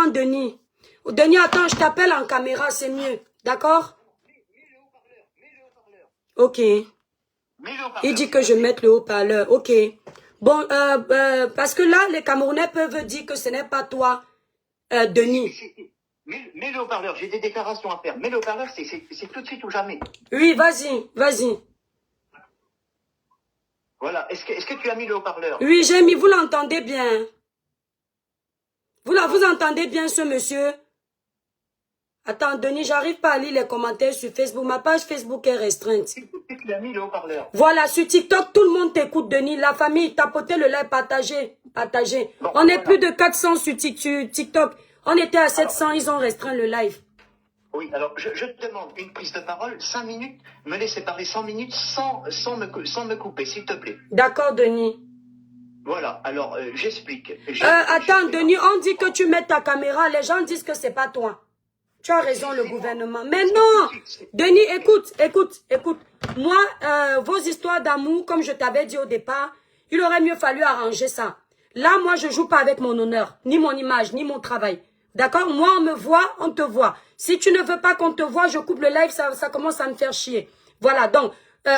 attends, Denis. Denis, attends, je t'appelle en caméra, c'est mieux. D'accord? Ok. Il dit que je mette le haut-parleur. Ok. Bon, parce que là, les Camerounais peuvent dire que ce n'est pas toi, Denis. Mets le haut-parleur, j'ai des déclarations à faire. Mets le haut-parleur, c'est tout de suite ou jamais. Oui, vas-y, vas-y. Voilà. Est-ce que tu as mis le haut-parleur? Oui, j'ai mis, vous l'entendez bien. Vous entendez bien ce monsieur? Attends, Denis, j'arrive pas à lire les commentaires sur Facebook. Ma page Facebook est restreinte. Tu as mis le haut-parleur. Voilà, sur TikTok, tout le monde t'écoute, Denis. La famille, tapotez le like, partagez, partagez. Bon, on est voilà. plus de 400 sur TikTok. On était à 700, ils ont restreint le live. Oui, alors je te demande une prise de parole, 5 minutes, me laisser parler 100 minutes sans me couper, s'il te plaît. D'accord, Denis. Voilà, alors j'explique. Attends, Denis, on dit que tu mets ta caméra, les gens disent que c'est pas toi. Tu as raison, le gouvernement. Mais non, Denis, écoute. Moi, vos histoires d'amour, comme je t'avais dit au départ, il aurait mieux fallu arranger ça. Là, moi, je joue pas avec mon honneur, ni mon image, ni mon travail. D'accord? Moi, on me voit, on te voit. Si tu ne veux pas qu'on te voit, je coupe le live, ça commence à me faire chier. Voilà, donc,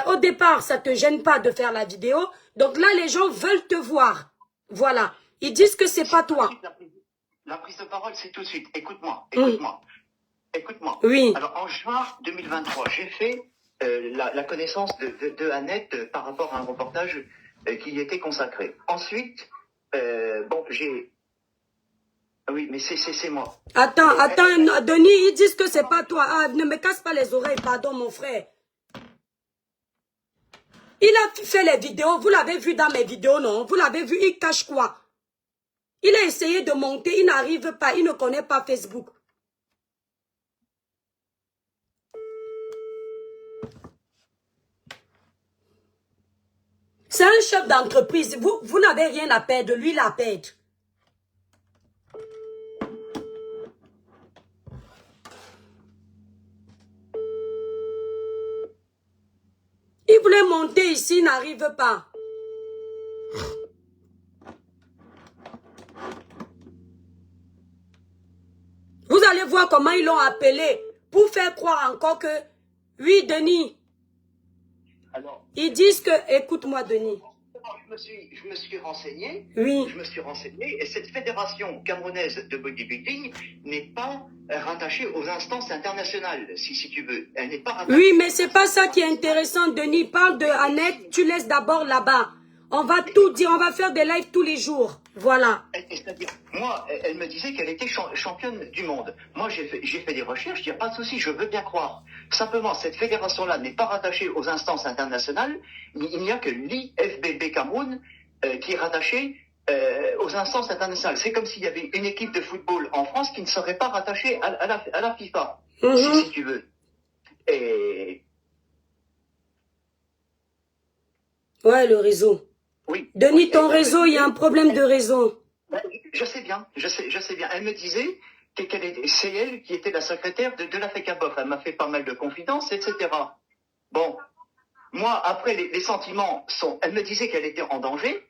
au départ, ça te gêne pas de faire la vidéo. Donc là, les gens veulent te voir. Voilà. Ils disent que c'est pas toi. La prise de parole, c'est tout de suite. Écoute-moi. Écoute-moi. Oui. Alors, en juin 2023, j'ai fait la connaissance de Annette par rapport à un reportage qui y était consacré. Ensuite, bon, j'ai... Oui, mais c'est moi. Attends, Denis, ils disent que c'est pas toi. Ah, ne me casse pas les oreilles, pardon, mon frère. Il a fait les vidéos, vous l'avez vu dans mes vidéos, non? Vous l'avez vu, il cache quoi? Il a essayé de monter, il n'arrive pas, il ne connaît pas Facebook. C'est un chef d'entreprise. Vous n'avez rien à perdre. Lui, il a perdre. Il voulait monter ici, il n'arrive pas. Vous allez voir comment ils l'ont appelé pour faire croire encore que... Oui, Denis. Alors, ils disent que... Écoute-moi, Denis. Je me suis renseigné. Oui. Je me suis renseigné. Et cette fédération camerounaise de bodybuilding n'est pas rattachée aux instances internationales, si tu veux. Elle n'est pas rattachée. Oui, mais c'est pas ça qui est intéressant, Denis. Parle de Annette, tu laisses d'abord là-bas. On va tout dire, on va faire des lives tous les jours. Voilà. C'est-à-dire, moi, elle me disait qu'elle était championne du monde. Moi, j'ai fait des recherches, il n'y a pas de souci, je veux bien croire. Simplement, cette fédération-là n'est pas rattachée aux instances internationales. Il n'y a que l'IFBB Cameroun qui est rattachée aux instances internationales. C'est comme s'il y avait une équipe de football en France qui ne serait pas rattachée à la FIFA, si tu veux. Et... Ouais, le réseau. Oui. Denis, ton réseau, il y a un problème de réseau. Je sais bien. Elle me disait c'est elle qui était la secrétaire de la FECABOF. Elle m'a fait pas mal de confidences, etc. Bon, moi, après, les sentiments sont... Elle me disait qu'elle était en danger,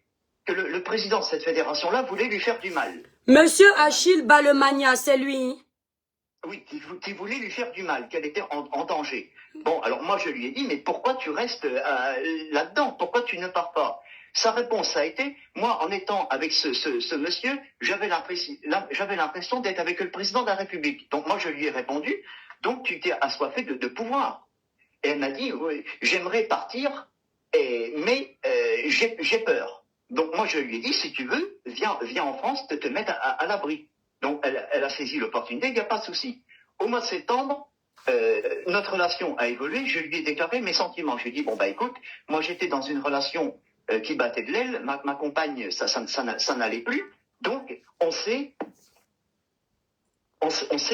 que le président de cette fédération-là voulait lui faire du mal. Monsieur Achille Balemania, c'est lui. Oui, qui voulait lui faire du mal, qu'elle était en danger. Bon, alors moi, je lui ai dit, mais pourquoi tu restes là-dedans? Pourquoi tu ne pars pas? Sa réponse a été, moi, en étant avec ce monsieur, j'avais l'impression d'être avec le président de la République. Donc moi, je lui ai répondu, donc tu t'es assoiffé de pouvoir. Et elle m'a dit, oui, j'aimerais partir, mais j'ai peur. Donc moi, je lui ai dit, si tu veux, viens en France te mettre à l'abri. Donc elle a saisi l'opportunité, il n'y a pas de souci. Au mois de septembre, notre relation a évolué, je lui ai déclaré mes sentiments. Je lui ai dit, bon bah écoute, moi j'étais dans une relation qui battait de l'aile, ma compagne, ça n'allait plus, donc on s'est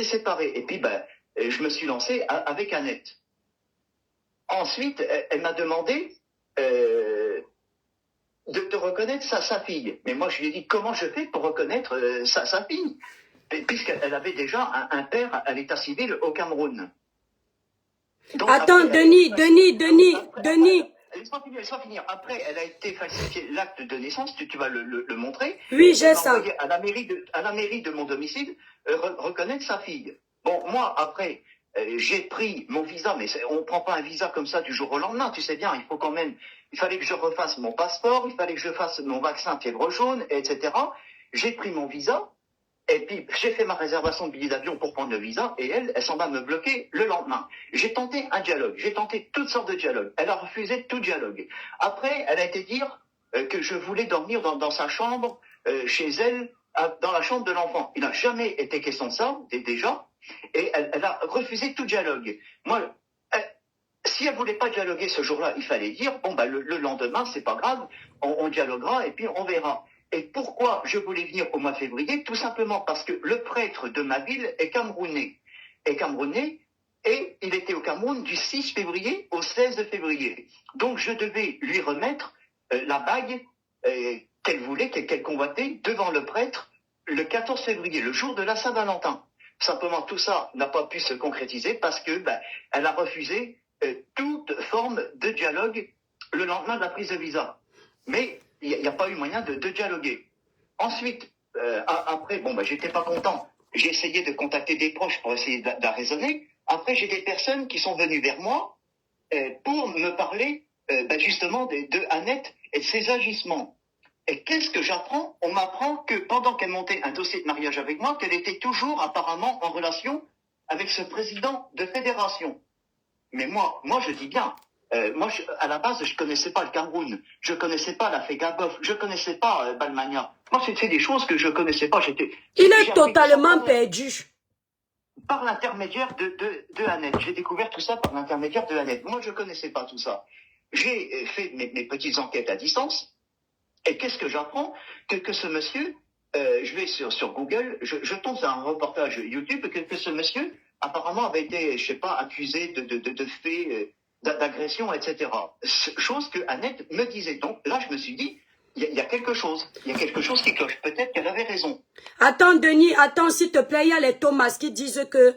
séparés. Et puis je me suis lancé avec Annette. Ensuite, elle m'a demandé de reconnaître sa fille. Mais moi, je lui ai dit, comment je fais pour reconnaître sa fille? Puisqu'elle avait déjà un père à l'état civil au Cameroun. Donc, attends, après, Denis. Laisse-moi finir. Après, elle a été falsifiée l'acte de naissance, tu vas le montrer. Oui, j'ai ça. Envoyé à la mairie de mon domicile reconnaître sa fille. Bon, moi, après, j'ai pris mon visa, mais on ne prend pas un visa comme ça du jour au lendemain, tu sais bien, il fallait que je refasse mon passeport, il fallait que je fasse mon vaccin fièvre jaune, etc. J'ai pris mon visa, et puis j'ai fait ma réservation de billet d'avion pour prendre le visa, et elle s'en va me bloquer le lendemain. J'ai tenté un dialogue, j'ai tenté toutes sortes de dialogues, elle a refusé tout dialogue. Après, elle a été dire que je voulais dormir dans sa chambre, chez elle, dans la chambre de l'enfant. Il n'a jamais été question de ça, déjà, et elle a refusé tout dialogue. Moi, si elle voulait pas dialoguer ce jour-là, il fallait dire, bon, bah, le lendemain, c'est pas grave, on dialoguera et puis on verra. Et pourquoi je voulais venir au mois de février? Tout simplement parce que le prêtre de ma ville est camerounais. Et il était au Cameroun du 6 février au 16 février. Donc je devais lui remettre la bague qu'elle voulait, qu'elle convoitait devant le prêtre le 14 février, le jour de la Saint-Valentin. Simplement, tout ça n'a pas pu se concrétiser parce que elle a refusé toute forme de dialogue le lendemain de la prise de visa. Mais il n'y a pas eu moyen de dialoguer. Ensuite, après, bon, j'étais pas content. J'ai essayé de contacter des proches pour essayer de raisonner. Après, j'ai des personnes qui sont venues vers moi pour me parler justement de Annette et de ses agissements. Et qu'est-ce que j'apprends? On m'apprend que pendant qu'elle montait un dossier de mariage avec moi, qu'elle était toujours apparemment en relation avec ce président de fédération. Mais moi je dis bien, à la base, je connaissais pas le Cameroun, je connaissais pas la Fégabof, je connaissais pas Balmania. Moi, c'est des choses que je connaissais pas. Il est totalement perdu. Par l'intermédiaire de Annette. J'ai découvert tout ça par l'intermédiaire de Annette. Moi, je connaissais pas tout ça. J'ai fait mes petites enquêtes à distance. Et qu'est-ce que j'apprends? Que ce monsieur, je vais sur Google, je tombe sur un reportage YouTube, que ce monsieur, apparemment, avait été, je sais pas, accusé de faits d'agression, etc. Chose que Annette me disait. Donc là, je me suis dit, il y a quelque chose. Il y a quelque chose qui cloche. Peut-être qu'elle avait raison. Attends, Denis, attends, s'il te plaît, il y a les Thomas qui disent que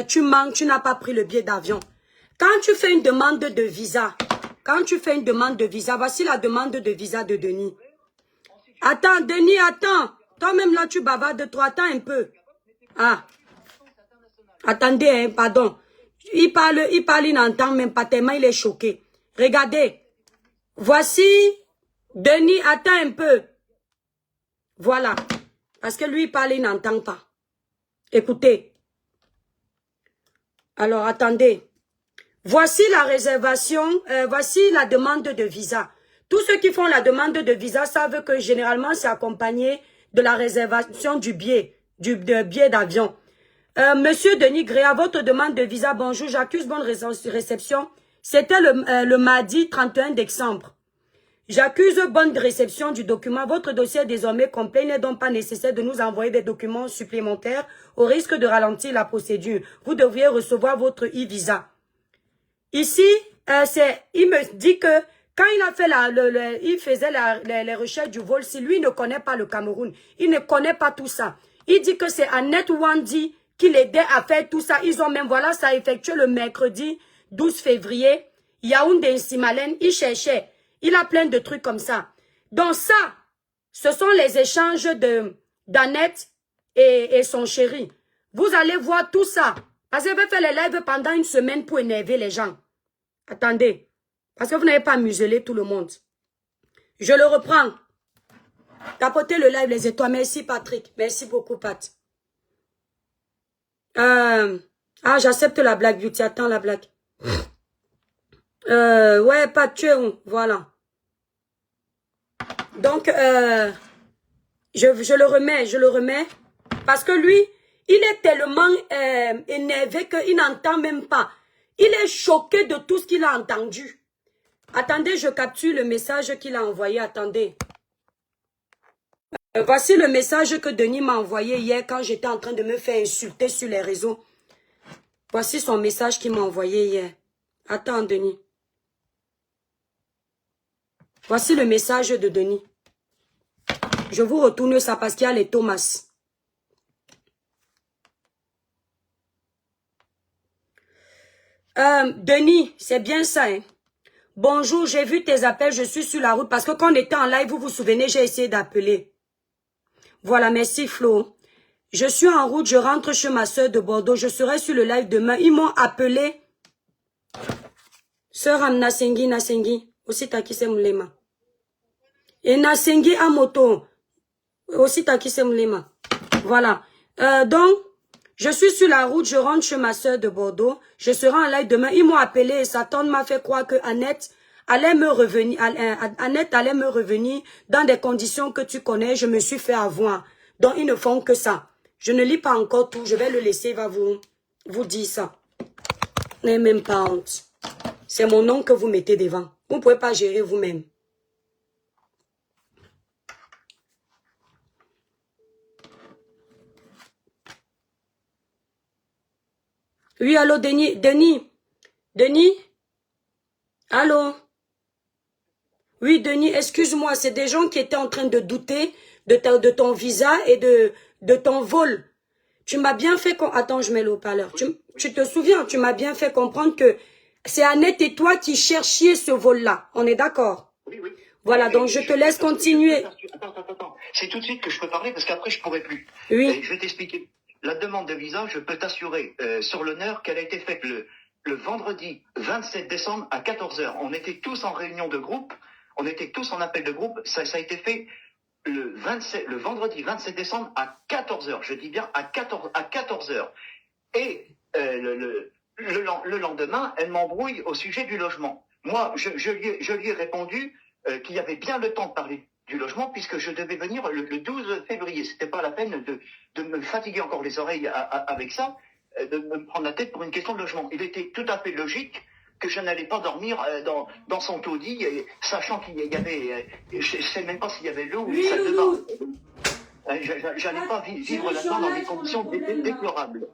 tu manques, tu n'as pas pris le billet d'avion. Quand tu fais une demande de visa, voici la demande de visa de Denis. Attends, Denis, attends. Toi-même là, tu bavardes trop. Attends un peu. Ah. Attendez, hein, pardon. Il parle, il n'entend même pas tellement, il est choqué. Regardez. Voici, Denis, attends un peu. Voilà. Parce que lui, il parle, il n'entend pas. Écoutez. Alors, attendez. Voici la réservation, voici la demande de visa. Tous ceux qui font la demande de visa savent que généralement, c'est accompagné de la réservation du billet d'avion. Monsieur Denis Gréa, votre demande de visa, bonjour, j'accuse bonne réception. C'était le mardi 31 décembre. J'accuse bonne réception du document. Votre dossier est désormais complet. Il n'est donc pas nécessaire de nous envoyer des documents supplémentaires au risque de ralentir la procédure. Vous devriez recevoir votre e-visa. Ici, il me dit que quand il a fait il faisait les recherches du vol, si lui ne connaît pas le Cameroun, il ne connaît pas tout ça. Il dit que c'est Annette Wandi qui l'aidait à faire tout ça. Ils ont même, voilà, ça a effectué le mercredi 12 février. Yaoundé Simalen, il cherchait. Il a plein de trucs comme ça. Donc ça, ce sont les échanges d'Annette et son chéri. Vous allez voir tout ça. Parce qu'elle va faire les lives pendant une semaine pour énerver les gens. Attendez. Parce que vous n'avez pas muselé tout le monde. Je le reprends. Tapotez le live, les étoiles. Merci, Patrick. Merci beaucoup, Pat. J'accepte la blague, Beauty. Attends la blague. Ouais, Pat, tu es où? Voilà. Donc, je le remets. Parce que lui, il est tellement énervé qu'il n'entend même pas. Il est choqué de tout ce qu'il a entendu. Attendez, je capture le message qu'il a envoyé. Attendez. Voici le message que Denis m'a envoyé hier quand j'étais en train de me faire insulter sur les réseaux. Voici son message qu'il m'a envoyé hier. Attends, Denis. Voici le message de Denis. Je vous retourne ça parce qu'il y a les Thomas. Denis, c'est bien ça, hein? Bonjour, j'ai vu tes appels, je suis sur la route. Parce que quand on était en live, vous vous souvenez, j'ai essayé d'appeler. Voilà, merci Flo. Je suis en route, je rentre chez ma soeur de Bordeaux. Je serai sur le live demain. Ils m'ont appelé. Sœur Nasengi, aussi Takise Moulema. Et Nasengi Amoto, aussi Takise Moulema. Voilà. Donc, je suis sur la route, je rentre chez ma soeur de Bordeaux. Je serai en live demain. Ils m'ont appelé et sa tante m'a fait croire que Annette allait me revenir. Annette allait me revenir dans des conditions que tu connais. Je me suis fait avoir. Donc, ils ne font que ça. Je ne lis pas encore tout. Je vais le laisser, il va vous dire ça. N'ayez même pas honte. C'est mon nom que vous mettez devant. Vous ne pouvez pas gérer vous-même. Oui, allô, Denis. Denis? Allô? Oui, Denis, excuse-moi. C'est des gens qui étaient en train de douter de ton visa et de ton vol. Tu m'as bien fait... Attends, je mets le haut-parleur. Tu te souviens, tu m'as bien fait comprendre que c'est Annette et toi qui cherchiez ce vol-là. On est d'accord? Oui, oui. Voilà, donc je te laisse continuer. Attends. C'est tout de suite que je peux parler parce qu'après, je pourrai plus. Oui. Je vais t'expliquer. La demande de visa, je peux t'assurer sur l'honneur qu'elle a été faite le vendredi 27 décembre à 14 h. On était tous en réunion de groupe. On était tous en appel de groupe. Ça a été fait le vendredi 27 décembre à 14 h. Je dis bien à 14 h. Et le lendemain, elle m'embrouille au sujet du logement. Moi, je lui ai répondu qu'il y avait bien le temps de parler du logement puisque je devais venir le 12 février. C'était pas la peine de me fatiguer encore les oreilles avec ça, de me prendre la tête pour une question de logement. Il était tout à fait logique que je n'allais pas dormir dans son taudis, sachant qu'il y avait, je sais même pas s'il y avait l'eau ou une salle de bain. J'allais pas vivre là-dedans dans des conditions déplorables.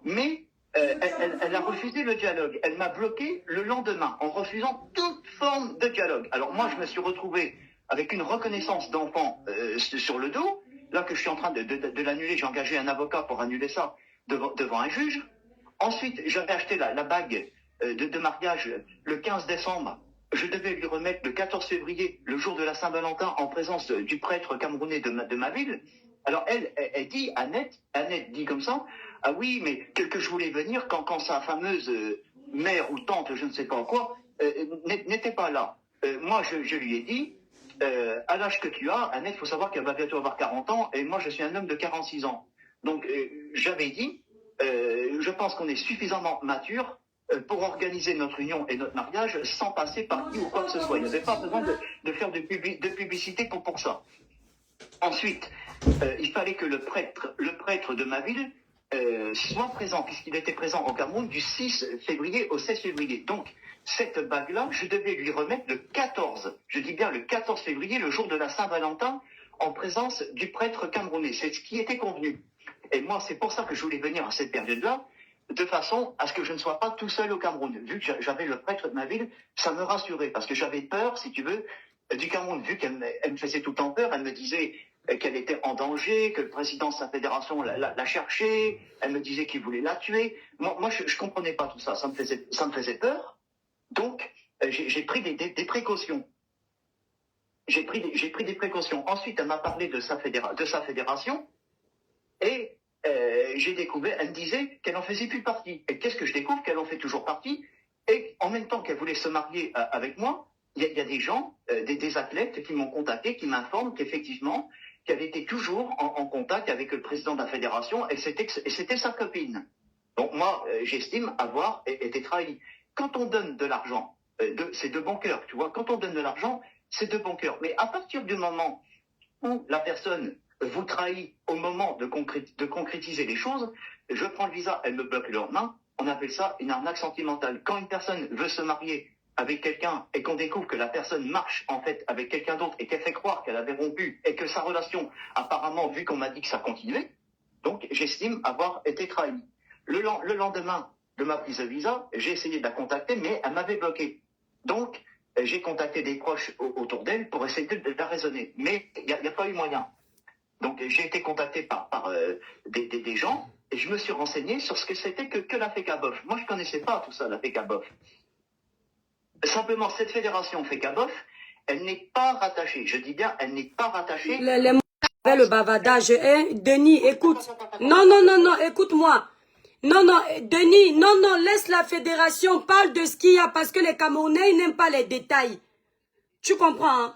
Mais elle a refusé le dialogue. Elle m'a bloqué le lendemain en refusant toute forme de dialogue. Alors moi, je me suis retrouvé avec une reconnaissance d'enfant sur le dos. Là que je suis en train de l'annuler, j'ai engagé un avocat pour annuler ça devant un juge. Ensuite, j'avais acheté la bague de mariage le 15 décembre. Je devais lui remettre le 14 février, le jour de la Saint-Valentin, en présence du prêtre camerounais de ma ville. Alors elle dit, Annette dit comme ça, ah oui, mais que je voulais venir quand sa fameuse mère ou tante, je ne sais pas quoi, n'était pas là. Moi, je lui ai dit, à l'âge que tu as, Annette, il faut savoir qu'elle va bientôt avoir 40 ans, et moi, je suis un homme de 46 ans. Donc, j'avais dit, je pense qu'on est suffisamment mature pour organiser notre union et notre mariage sans passer par qui ou quoi que ce soit. Il n'y avait pas besoin de faire de publicité pour ça. Ensuite, il fallait que le prêtre de ma ville soit présent, puisqu'il était présent au Cameroun du 6 février au 16 février. Donc, cette bague-là, je devais lui remettre le 14, je dis bien le 14 février, le jour de la Saint-Valentin, en présence du prêtre camerounais. C'est ce qui était convenu. Et moi, c'est pour ça que je voulais venir à cette période-là, de façon à ce que je ne sois pas tout seul au Cameroun. Vu que j'avais le prêtre de ma ville, ça me rassurait, parce que j'avais peur, si tu veux, du Cameroun. Vu qu'elle me faisait tout le temps peur, elle me disait qu'elle était en danger, que le président de sa fédération la cherchait, elle me disait qu'il voulait la tuer. Moi je comprenais pas tout ça, ça me faisait peur. Donc, j'ai pris des précautions. J'ai pris des précautions. Ensuite, elle m'a parlé de sa fédération, et j'ai découvert, elle me disait qu'elle en faisait plus partie. Et qu'est-ce que je découvre? Qu'elle en fait toujours partie. Et en même temps qu'elle voulait se marier avec moi, il y a des gens, des athlètes qui m'ont contacté, qui m'informent qu'effectivement, qu'elle était toujours en contact avec le président de la fédération et c'était sa copine. Donc moi, j'estime avoir été trahi. Quand on donne de l'argent, c'est de bon cœur, tu vois. Quand on donne de l'argent, c'est de bon cœur. Mais à partir du moment où la personne vous trahit au moment de concrétiser les choses, je prends le visa, elle me bloque le lendemain, on appelle ça une arnaque sentimentale. Quand une personne veut se marier avec quelqu'un et qu'on découvre que la personne marche en fait avec quelqu'un d'autre et qu'elle fait croire qu'elle avait rompu et que sa relation, apparemment, vu qu'on m'a dit que ça continuait, donc j'estime avoir été trahi. Le lendemain de ma prise de visa, j'ai essayé de la contacter, mais elle m'avait bloqué. Donc, j'ai contacté des proches autour d'elle pour essayer de la raisonner. Mais il n'y a pas eu moyen. Donc, j'ai été contacté par des gens et je me suis renseigné sur ce que c'était que la FECABOF. Moi, je ne connaissais pas tout ça, la FECABOF. Simplement, cette fédération FECABOF, elle n'est pas rattachée. Je dis bien, elle n'est pas rattachée le bavardage. Hein? Denis, écoute. Non, non, non, non, écoute-moi. Non, non, Denis, non, non, laisse la fédération, parle de ce qu'il y a, parce que les Camerounais, ils n'aiment pas les détails. Tu comprends, hein?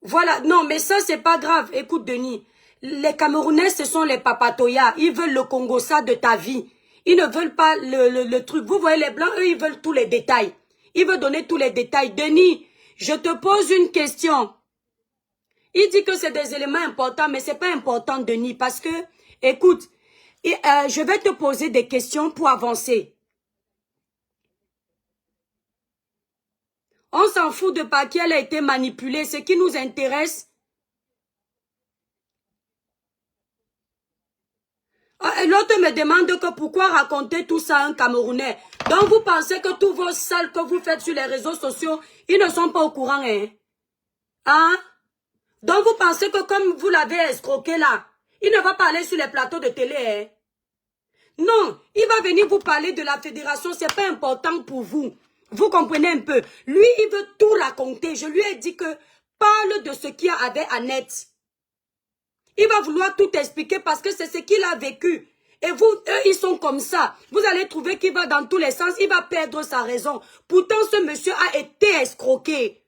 Voilà, non, mais ça, c'est pas grave. Écoute, Denis, les Camerounais, ce sont les papatoyas. Ils veulent le Congo, ça, de ta vie. Ils ne veulent pas le truc. Vous voyez, les Blancs, eux, ils veulent tous les détails. Ils veulent donner tous les détails. Denis, je te pose une question. Il dit que c'est des éléments importants, mais c'est pas important, Denis, parce que, écoute, je vais te poser des questions pour avancer. On s'en fout de par qui elle a été manipulée. Ce qui nous intéresse. L'autre me demande que pourquoi raconter tout ça à un Camerounais. Donc vous pensez que tous vos salles que vous faites sur les réseaux sociaux, ils ne sont pas au courant, hein? Hein? Donc vous pensez que comme vous l'avez escroqué là, il ne va pas aller sur les plateaux de télé, hein? Non, il va venir vous parler de la fédération, c'est pas important pour vous. Vous comprenez un peu? Lui, il veut tout raconter. Je lui ai dit que parle de ce qu'il y a avec Annette. Il va vouloir tout expliquer parce que c'est ce qu'il a vécu. Et vous, eux, ils sont comme ça. Vous allez trouver qu'il va dans tous les sens, il va perdre sa raison. Pourtant, ce monsieur a été escroqué.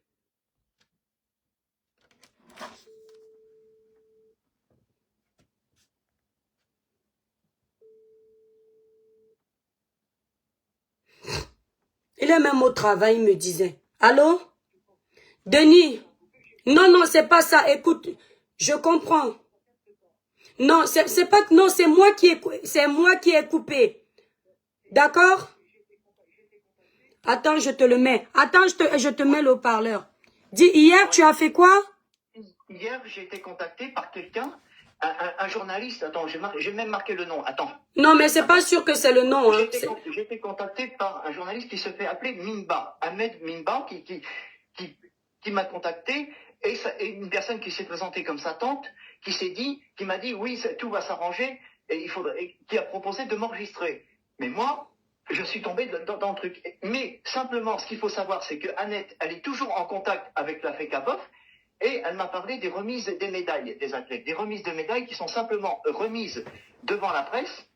Il est même au travail, il me disait. Allô? Denis? Non, non, c'est pas ça. Écoute, je comprends. Non, c'est pas que non, c'est moi qui ai coupé. D'accord? Attends, je te le mets. Attends, je te mets le haut-parleur. Dis, hier, tu as fait quoi? Hier, j'ai été contacté par quelqu'un, un journaliste. Attends, j'ai même marqué le nom. Attends. Non, mais c'est pas sûr que c'est le nom. Hein. J'ai été contacté par un journaliste qui se fait appeler Minba. Ahmed Minba, qui m'a contacté. Et une personne qui s'est présentée comme sa tante, qui m'a dit, oui, tout va s'arranger, et qui a proposé de m'enregistrer. Mais moi, je suis tombé dans le truc. Mais simplement, ce qu'il faut savoir, c'est que Annette, elle est toujours en contact avec la FECABOF, et elle m'a parlé des remises des médailles des athlètes. Des remises de médailles qui sont simplement remises devant la presse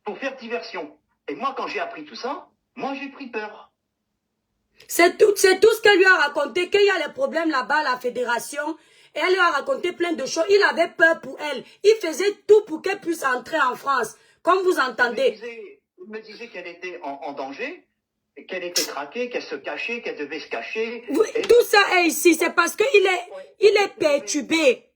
pour faire diversion. Et moi, quand j'ai appris tout ça, moi, j'ai pris peur. C'est tout ce qu'elle lui a raconté, qu'il y a les problèmes là-bas à la fédération. Et elle lui a raconté plein de choses. Il avait peur pour elle. Il faisait tout pour qu'elle puisse entrer en France. Comme vous entendez. Il me disait qu'elle était en danger, qu'elle était traquée, qu'elle se cachait, qu'elle devait se cacher. Tout ça est ici. C'est parce qu'il est perturbé.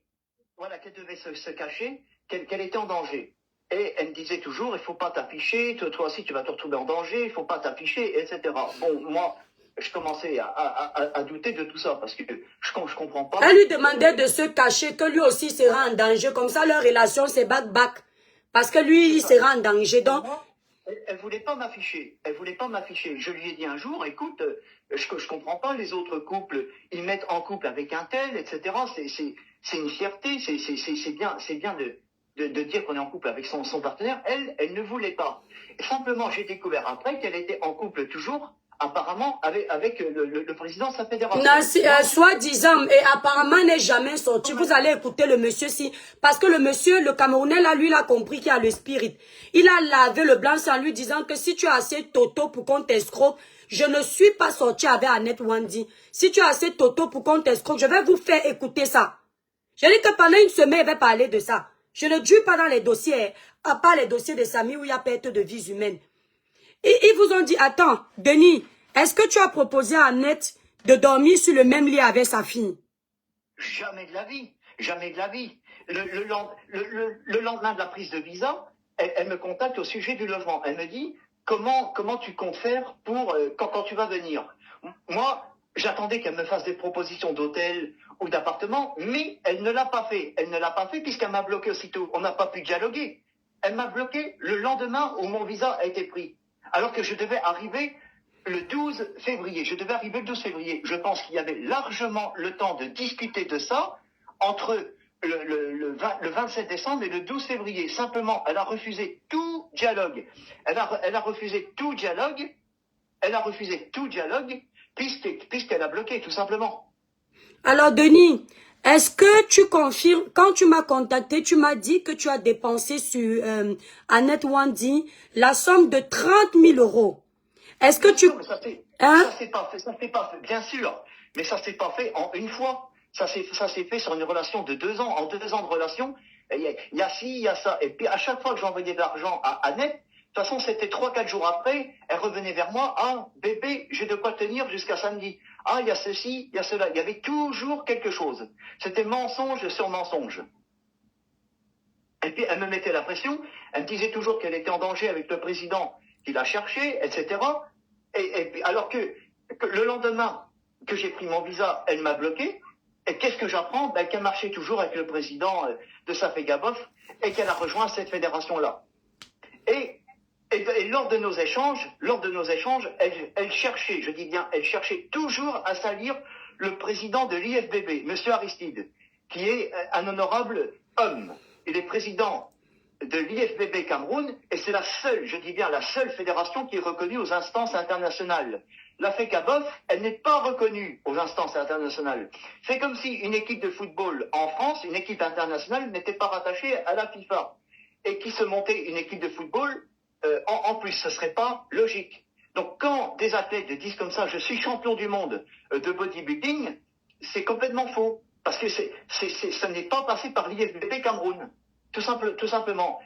Voilà, qu'elle devait se cacher, qu'elle était en danger. Et elle me disait toujours, il ne faut pas t'afficher, toi aussi tu vas te retrouver en danger, il ne faut pas t'afficher, etc. Bon, moi, je commençais à douter de tout ça, parce que je comprends pas. Elle lui demandait de se cacher, que lui aussi sera en danger, comme ça leur relation c'est back-back. Parce que lui, il sera en danger, donc... Elle voulait pas m'afficher, Je lui ai dit un jour, écoute, je comprends pas les autres couples, ils mettent en couple avec un tel, etc. C'est une fierté, c'est bien de dire qu'on est en couple avec son partenaire. Elle ne voulait pas. Et simplement, j'ai découvert après qu'elle était en couple toujours, apparemment, avec le président de sa fédération. Soi-disant, et apparemment n'est jamais sorti. Vous allez écouter le monsieur si, parce que le monsieur, le Camerounais, là, lui, il a compris qu'il y a le spirit. Il a lavé le blanc en lui disant que si tu as assez toto pour qu'on t'escroque, je ne suis pas sorti avec Annette Wandi. Si tu as assez toto pour qu'on t'escroque, je vais vous faire écouter ça. J'ai dit que pendant une semaine, il va parler de ça. Je ne dis pas dans les dossiers, à part les dossiers de Samy où il y a perte de vies humaines. Et ils vous ont dit, attends, Denis, est-ce que tu as proposé à Annette de dormir sur le même lit avec sa fille? Jamais de la vie. Jamais de la vie. Le lendemain de la prise de visa, elle me contacte au sujet du logement. Elle me dit, comment tu comptes faire pour quand tu vas venir? Moi, j'attendais qu'elle me fasse des propositions d'hôtel ou d'appartement, mais elle ne l'a pas fait. Elle ne l'a pas fait puisqu'elle m'a bloqué aussitôt. On n'a pas pu dialoguer. Elle m'a bloqué le lendemain où mon visa a été pris. Alors que je devais arriver le 12 février. Je pense qu'il y avait largement le temps de discuter de ça entre le 27 décembre et le 12 février. Simplement, elle a refusé tout dialogue. Elle a refusé tout dialogue. Puisqu'elle a bloqué, tout simplement. Alors, Denis, Est-ce que tu confirmes, quand tu m'as contacté, tu m'as dit que tu as dépensé sur Annette Wandi la somme de 30 000 euros. Est-ce que tu... Ça s'est pas fait, bien sûr, mais ça s'est pas fait en une fois. Ça s'est fait sur une relation de 2 ans. En 2 ans de relation, il y a ci, il y a ça. Et puis à chaque fois que j'envoyais de l'argent à Annette, de toute façon, c'était 3-4 jours après, elle revenait vers moi. Ah, bébé, j'ai de quoi tenir jusqu'à samedi. Ah, il y a ceci, il y a cela. Il y avait toujours quelque chose. C'était mensonge sur mensonge. Et puis, elle me mettait la pression. Elle me disait toujours qu'elle était en danger avec le président qui la cherchait, etc. Et puis, alors que le lendemain que j'ai pris mon visa, elle m'a bloqué. Et qu'est-ce que j'apprends? Ben, qu'elle marchait toujours avec le président de Safegabov et qu'elle a rejoint cette fédération-là. Et lors de nos échanges, elle cherchait, je dis bien, elle cherchait toujours à salir le président de l'IFBB, Monsieur Aristide, qui est un honorable homme. Il est président de l'IFBB Cameroun, et c'est la seule, je dis bien la seule fédération qui est reconnue aux instances internationales. La FECABOF, elle n'est pas reconnue aux instances internationales. C'est comme si une équipe de football en France, une équipe internationale, n'était pas rattachée à la FIFA. Et qui se montait une équipe de football, en plus, ce serait pas logique. Donc quand des athlètes disent comme ça, je suis champion du monde de bodybuilding, c'est complètement faux. Parce que ça n'est pas passé par l'IFBB Cameroun. Tout simplement.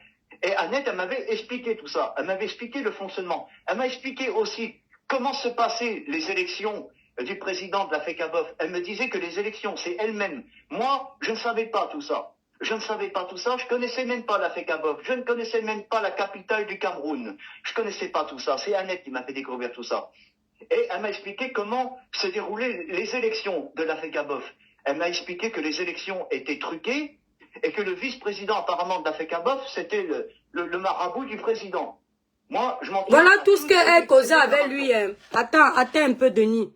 Et Annette, elle m'avait expliqué tout ça. Elle m'avait expliqué le fonctionnement. Elle m'a expliqué aussi comment se passaient les élections du président de la FECABOF. Elle me disait que les élections, c'est elle-même. Moi, je ne savais pas tout ça. Je ne savais pas tout ça. Je connaissais même pas la FECABOF. Je ne connaissais même pas la capitale du Cameroun. Je connaissais pas tout ça. C'est Annette qui m'a fait découvrir tout ça. Et elle m'a expliqué comment se déroulaient les élections de la FECABOF. Elle m'a expliqué que les élections étaient truquées et que le vice-président apparemment de la FECABOF, c'était le marabout du président. Moi, je m'en... Voilà tout ce qu'elle causait avec lui. Attends un peu, Denis.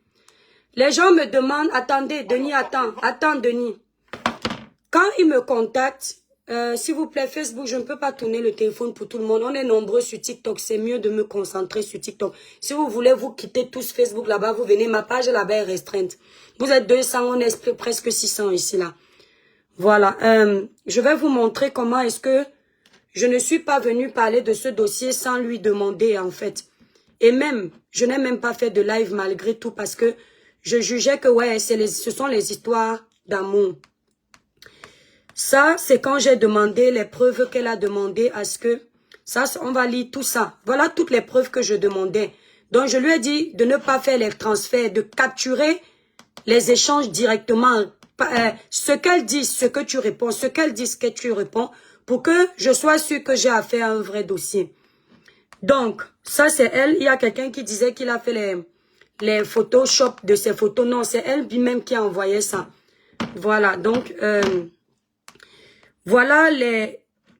Les gens me demandent, attendez, Denis, attends, Denis. Quand ils me contactent, s'il vous plaît, Facebook, je ne peux pas tourner le téléphone pour tout le monde. On est nombreux sur TikTok, c'est mieux de me concentrer sur TikTok. Si vous voulez vous quitter tous Facebook là-bas, vous venez, ma page là-bas est restreinte. Vous êtes 200, on est presque 600 ici, là. Voilà, je vais vous montrer comment est-ce que je ne suis pas venue parler de ce dossier sans lui demander, en fait. Et même, je n'ai même pas fait de live malgré tout parce que je jugeais que, ouais, ce sont les histoires d'amour. Ça, c'est quand j'ai demandé les preuves qu'elle a demandé à ce que... Ça, on va lire tout ça. Voilà toutes les preuves que je demandais. Donc, je lui ai dit de ne pas faire les transferts, de capturer les échanges directement. Ce qu'elle dit, ce que tu réponds, ce qu'elle dit, ce que tu réponds, pour que je sois sûr que j'ai affaire à un vrai dossier. Donc, ça, c'est elle. Il y a quelqu'un qui disait qu'il a fait les Photoshop de ses photos. Non, c'est elle lui-même qui a envoyé ça. Voilà, donc... voilà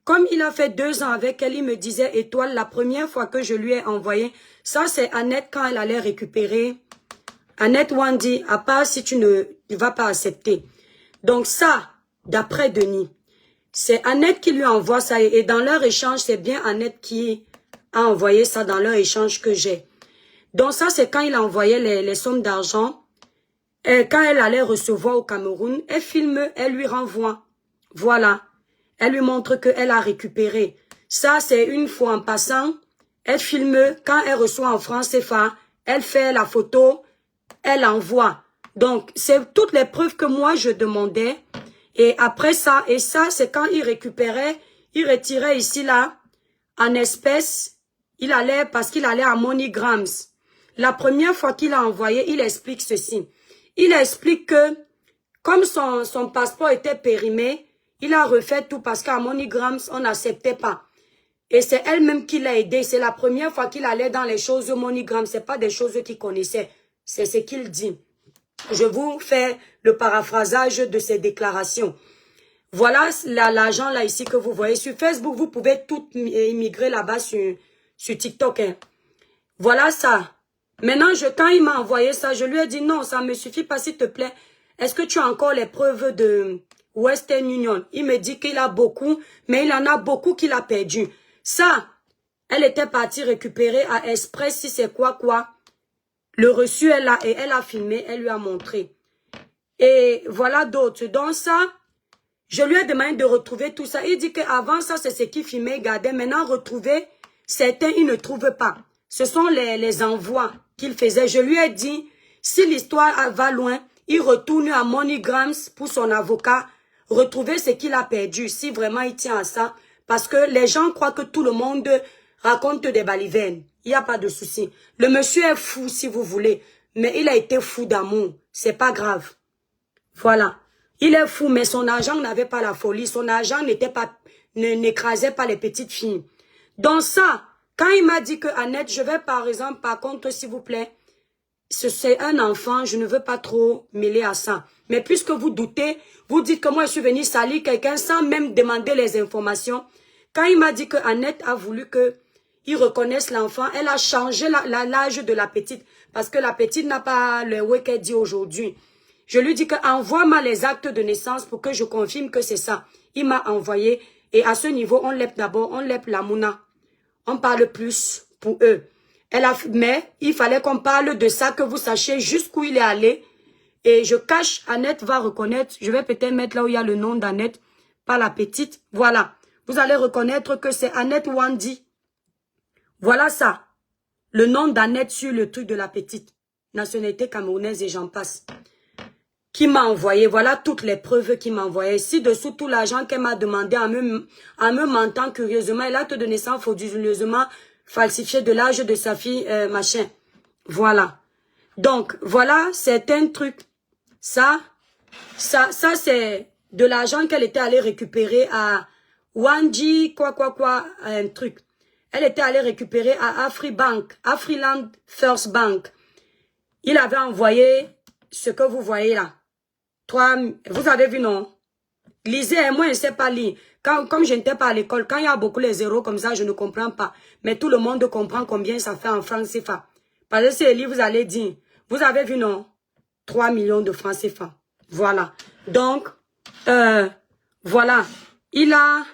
comme il a fait 2 ans avec elle, il me disait Étoile, la première fois que je lui ai envoyé, ça c'est Annette quand elle allait récupérer. Annette Wandi, à part si tu ne vas pas accepter. Donc ça, d'après Denis, c'est Annette qui lui envoie ça. Et dans leur échange, c'est bien Annette qui a envoyé ça dans leur échange que j'ai. Donc ça, c'est quand il a envoyé les sommes d'argent. Quand elle allait recevoir au Cameroun, elle filme, elle lui renvoie. Voilà. Elle lui montre qu'elle a récupéré. Ça, c'est une fois en passant. Elle filme. Quand elle reçoit en France CFA, elle fait la photo, elle envoie. Donc, c'est toutes les preuves que moi, je demandais. Et après ça, et ça, c'est quand il récupérait, il retirait ici, là, en espèces. Il allait, parce qu'il allait à MoneyGrams. La première fois qu'il a envoyé, il explique ceci. Il explique que, comme son passeport était périmé, il a refait tout parce qu'à MoneyGrams, on n'acceptait pas. Et c'est elle-même qui l'a aidé. C'est la première fois qu'il allait dans les choses de MoneyGrams. Ce n'est pas des choses qu'il connaissait. C'est ce qu'il dit. Je vous fais le paraphrasage de ses déclarations. Voilà l'agent là ici que vous voyez sur Facebook. Vous pouvez tout immigrer là-bas sur TikTok. Hein. Voilà ça. Maintenant, quand il m'a envoyé ça, je lui ai dit non, ça me suffit pas s'il te plaît. Est-ce que tu as encore les preuves de Western Union? Il me dit qu'il a beaucoup, mais il en a beaucoup qu'il a perdu. Ça, elle était partie récupérer à Express, si c'est quoi. Le reçu est là et elle a filmé, elle lui a montré. Et voilà d'autres. Donc ça, je lui ai demandé de retrouver tout ça. Il dit qu'avant ça, c'est ce qu'il filmait, il gardait. Maintenant, retrouver, certains, il ne trouve pas. Ce sont les envois qu'il faisait. Je lui ai dit, si l'histoire va loin, il retourne à MoneyGrams pour son avocat, retrouver ce qu'il a perdu, si vraiment il tient à ça. Parce que les gens croient que tout le monde raconte des balivernes. Il n'y a pas de souci. Le monsieur est fou, si vous voulez. Mais il a été fou d'amour. C'est pas grave. Voilà. Il est fou, mais son argent n'avait pas la folie. Son argent n'écrasait pas les petites filles. Donc ça, quand il m'a dit que Annette, je vais par exemple, par contre, s'il vous plaît, c'est un enfant, je ne veux pas trop mêler à ça. Mais puisque vous doutez, vous dites que moi je suis venue salir quelqu'un sans même demander les informations. Quand il m'a dit que Annette a voulu qu'il reconnaisse l'enfant, elle a changé l'âge de la petite. Parce que la petite n'a pas le ouais qu'elle dit aujourd'hui. Je lui dis que envoie-moi les actes de naissance pour que je confirme que c'est ça. Il m'a envoyé. Et à ce niveau, on lève d'abord, on lève la mouna. On parle plus pour eux. Mais il fallait qu'on parle de ça, que vous sachiez jusqu'où il est allé. Et je cache, Annette va reconnaître. Je vais peut-être mettre là où il y a le nom d'Annette, pas la petite. Voilà. Vous allez reconnaître que c'est Annette Wandi. Voilà ça. Le nom d'Annette sur le truc de la petite. Nationalité camerounaise et j'en passe. Qui m'a envoyé. Voilà toutes les preuves qu'il m'a envoyé. Ci-dessous, tout l'argent qu'elle m'a demandé en me mentant curieusement. Et l'acte de naissance frauduleusement falsifié de l'âge de sa fille, machin. Voilà. Donc, voilà certains trucs. Ça c'est de l'argent qu'elle était allée récupérer à Wanji, un truc. Elle était allée récupérer à Afribank, Afriland First Bank. Il avait envoyé ce que vous voyez là. Vous avez vu, non? Lisez, moi je ne sais pas lire. Comme je n'étais pas à l'école, quand il y a beaucoup les zéros comme ça, je ne comprends pas. Mais tout le monde comprend combien ça fait en francs CFA. Parce que c'est vous allez dire, vous avez vu, non? 3 millions de francs CFA. Voilà. Donc, voilà. Il a...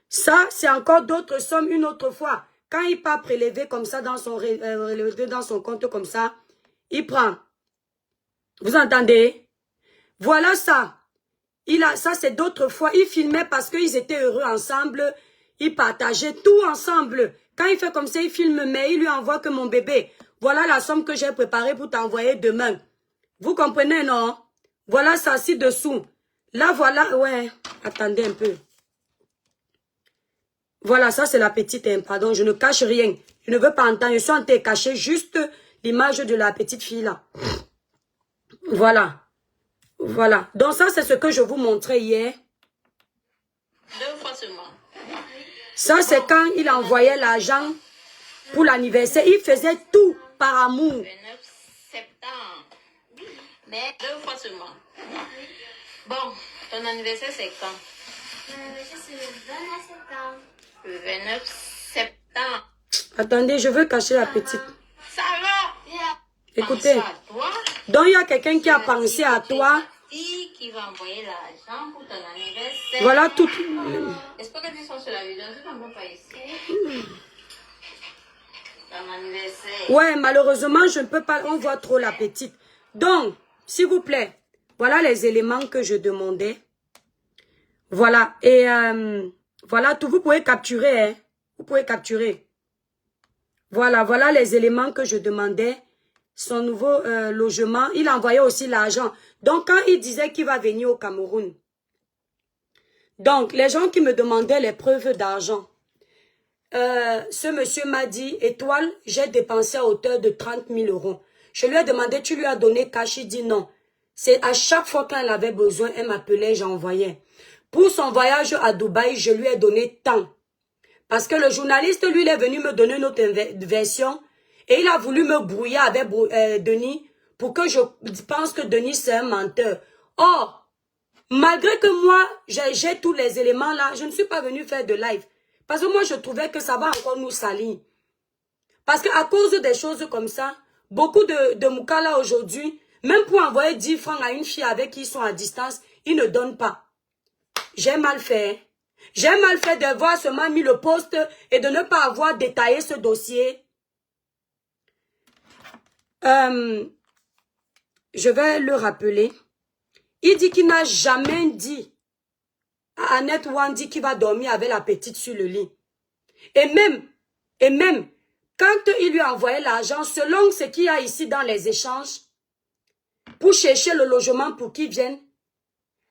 Ça, c'est encore d'autres sommes une autre fois. Quand il part prélever comme ça dans son compte comme ça, il prend. Vous entendez? Voilà ça. Ça, c'est d'autres fois. Il filmait parce qu'ils étaient heureux ensemble. Ils partageaient tout ensemble. Quand il fait comme ça, il filme, mais il lui envoie que mon bébé. Voilà la somme que j'ai préparée pour t'envoyer demain. Vous comprenez, non? Voilà ça, ci-dessous. Là, voilà. Ouais. Attendez un peu. Voilà, ça, c'est la petite. Hein, pardon, je ne cache rien. Je ne veux pas entendre. Je suis en train de cacher juste l'image de la petite fille, là. Voilà. Voilà. Donc ça, c'est ce que je vous montrais hier. 2 fois seulement. Ça, c'est quand il envoyait l'argent pour l'anniversaire. Il faisait tout par amour. 29 septembre. Mais 2 fois seulement. Bon, ton anniversaire, c'est quand? Mon anniversaire, c'est le 29 septembre. Le 29 septembre. Attendez, je veux cacher la petite. Ça va? Écoutez. Pense à toi. Donc, il y a quelqu'un qui a pensé à toi. Qui va envoyer l'argent pour ton anniversaire. Voilà tout. J'espère que tu sont sur la vidéo. Je ne pas ici. Ton anniversaire. Ouais, malheureusement, je ne peux pas. On voit trop la petite. Donc, s'il vous plaît, voilà les éléments que je demandais. Voilà. Et voilà tout. Vous pouvez capturer. Hein. Vous pouvez capturer. Voilà, voilà les éléments que je demandais. Son nouveau logement. Il envoyait aussi l'argent. Donc, quand il disait qu'il va venir au Cameroun. Donc, les gens qui me demandaient les preuves d'argent. Ce monsieur m'a dit, Étoile, j'ai dépensé à hauteur de 30 000 €. Je lui ai demandé, tu lui as donné cash? Il dit non. C'est à chaque fois qu'elle avait besoin, elle m'appelait, j'envoyais. Pour son voyage à Dubaï, je lui ai donné tant. Parce que le journaliste, lui, il est venu me donner une autre version. Et il a voulu me brouiller avec Denis pour que je pense que Denis, c'est un menteur. Or, malgré que moi, j'ai tous les éléments là, je ne suis pas venu faire de live. Parce que moi, je trouvais que ça va encore nous salir. Parce qu'à cause des choses comme ça, beaucoup de Moukala aujourd'hui, même pour envoyer 10 francs à une fille avec qui ils sont à distance, ils ne donnent pas. J'ai mal fait. J'ai mal fait d'avoir seulement mis le poste et de ne pas avoir détaillé ce dossier. Je vais le rappeler. Il dit qu'il n'a jamais dit à Annette Wandi qu'il va dormir avec la petite sur le lit. Et même, quand il lui a envoyé l'argent, selon ce qu'il y a ici dans les échanges, pour chercher le logement pour qu'il vienne,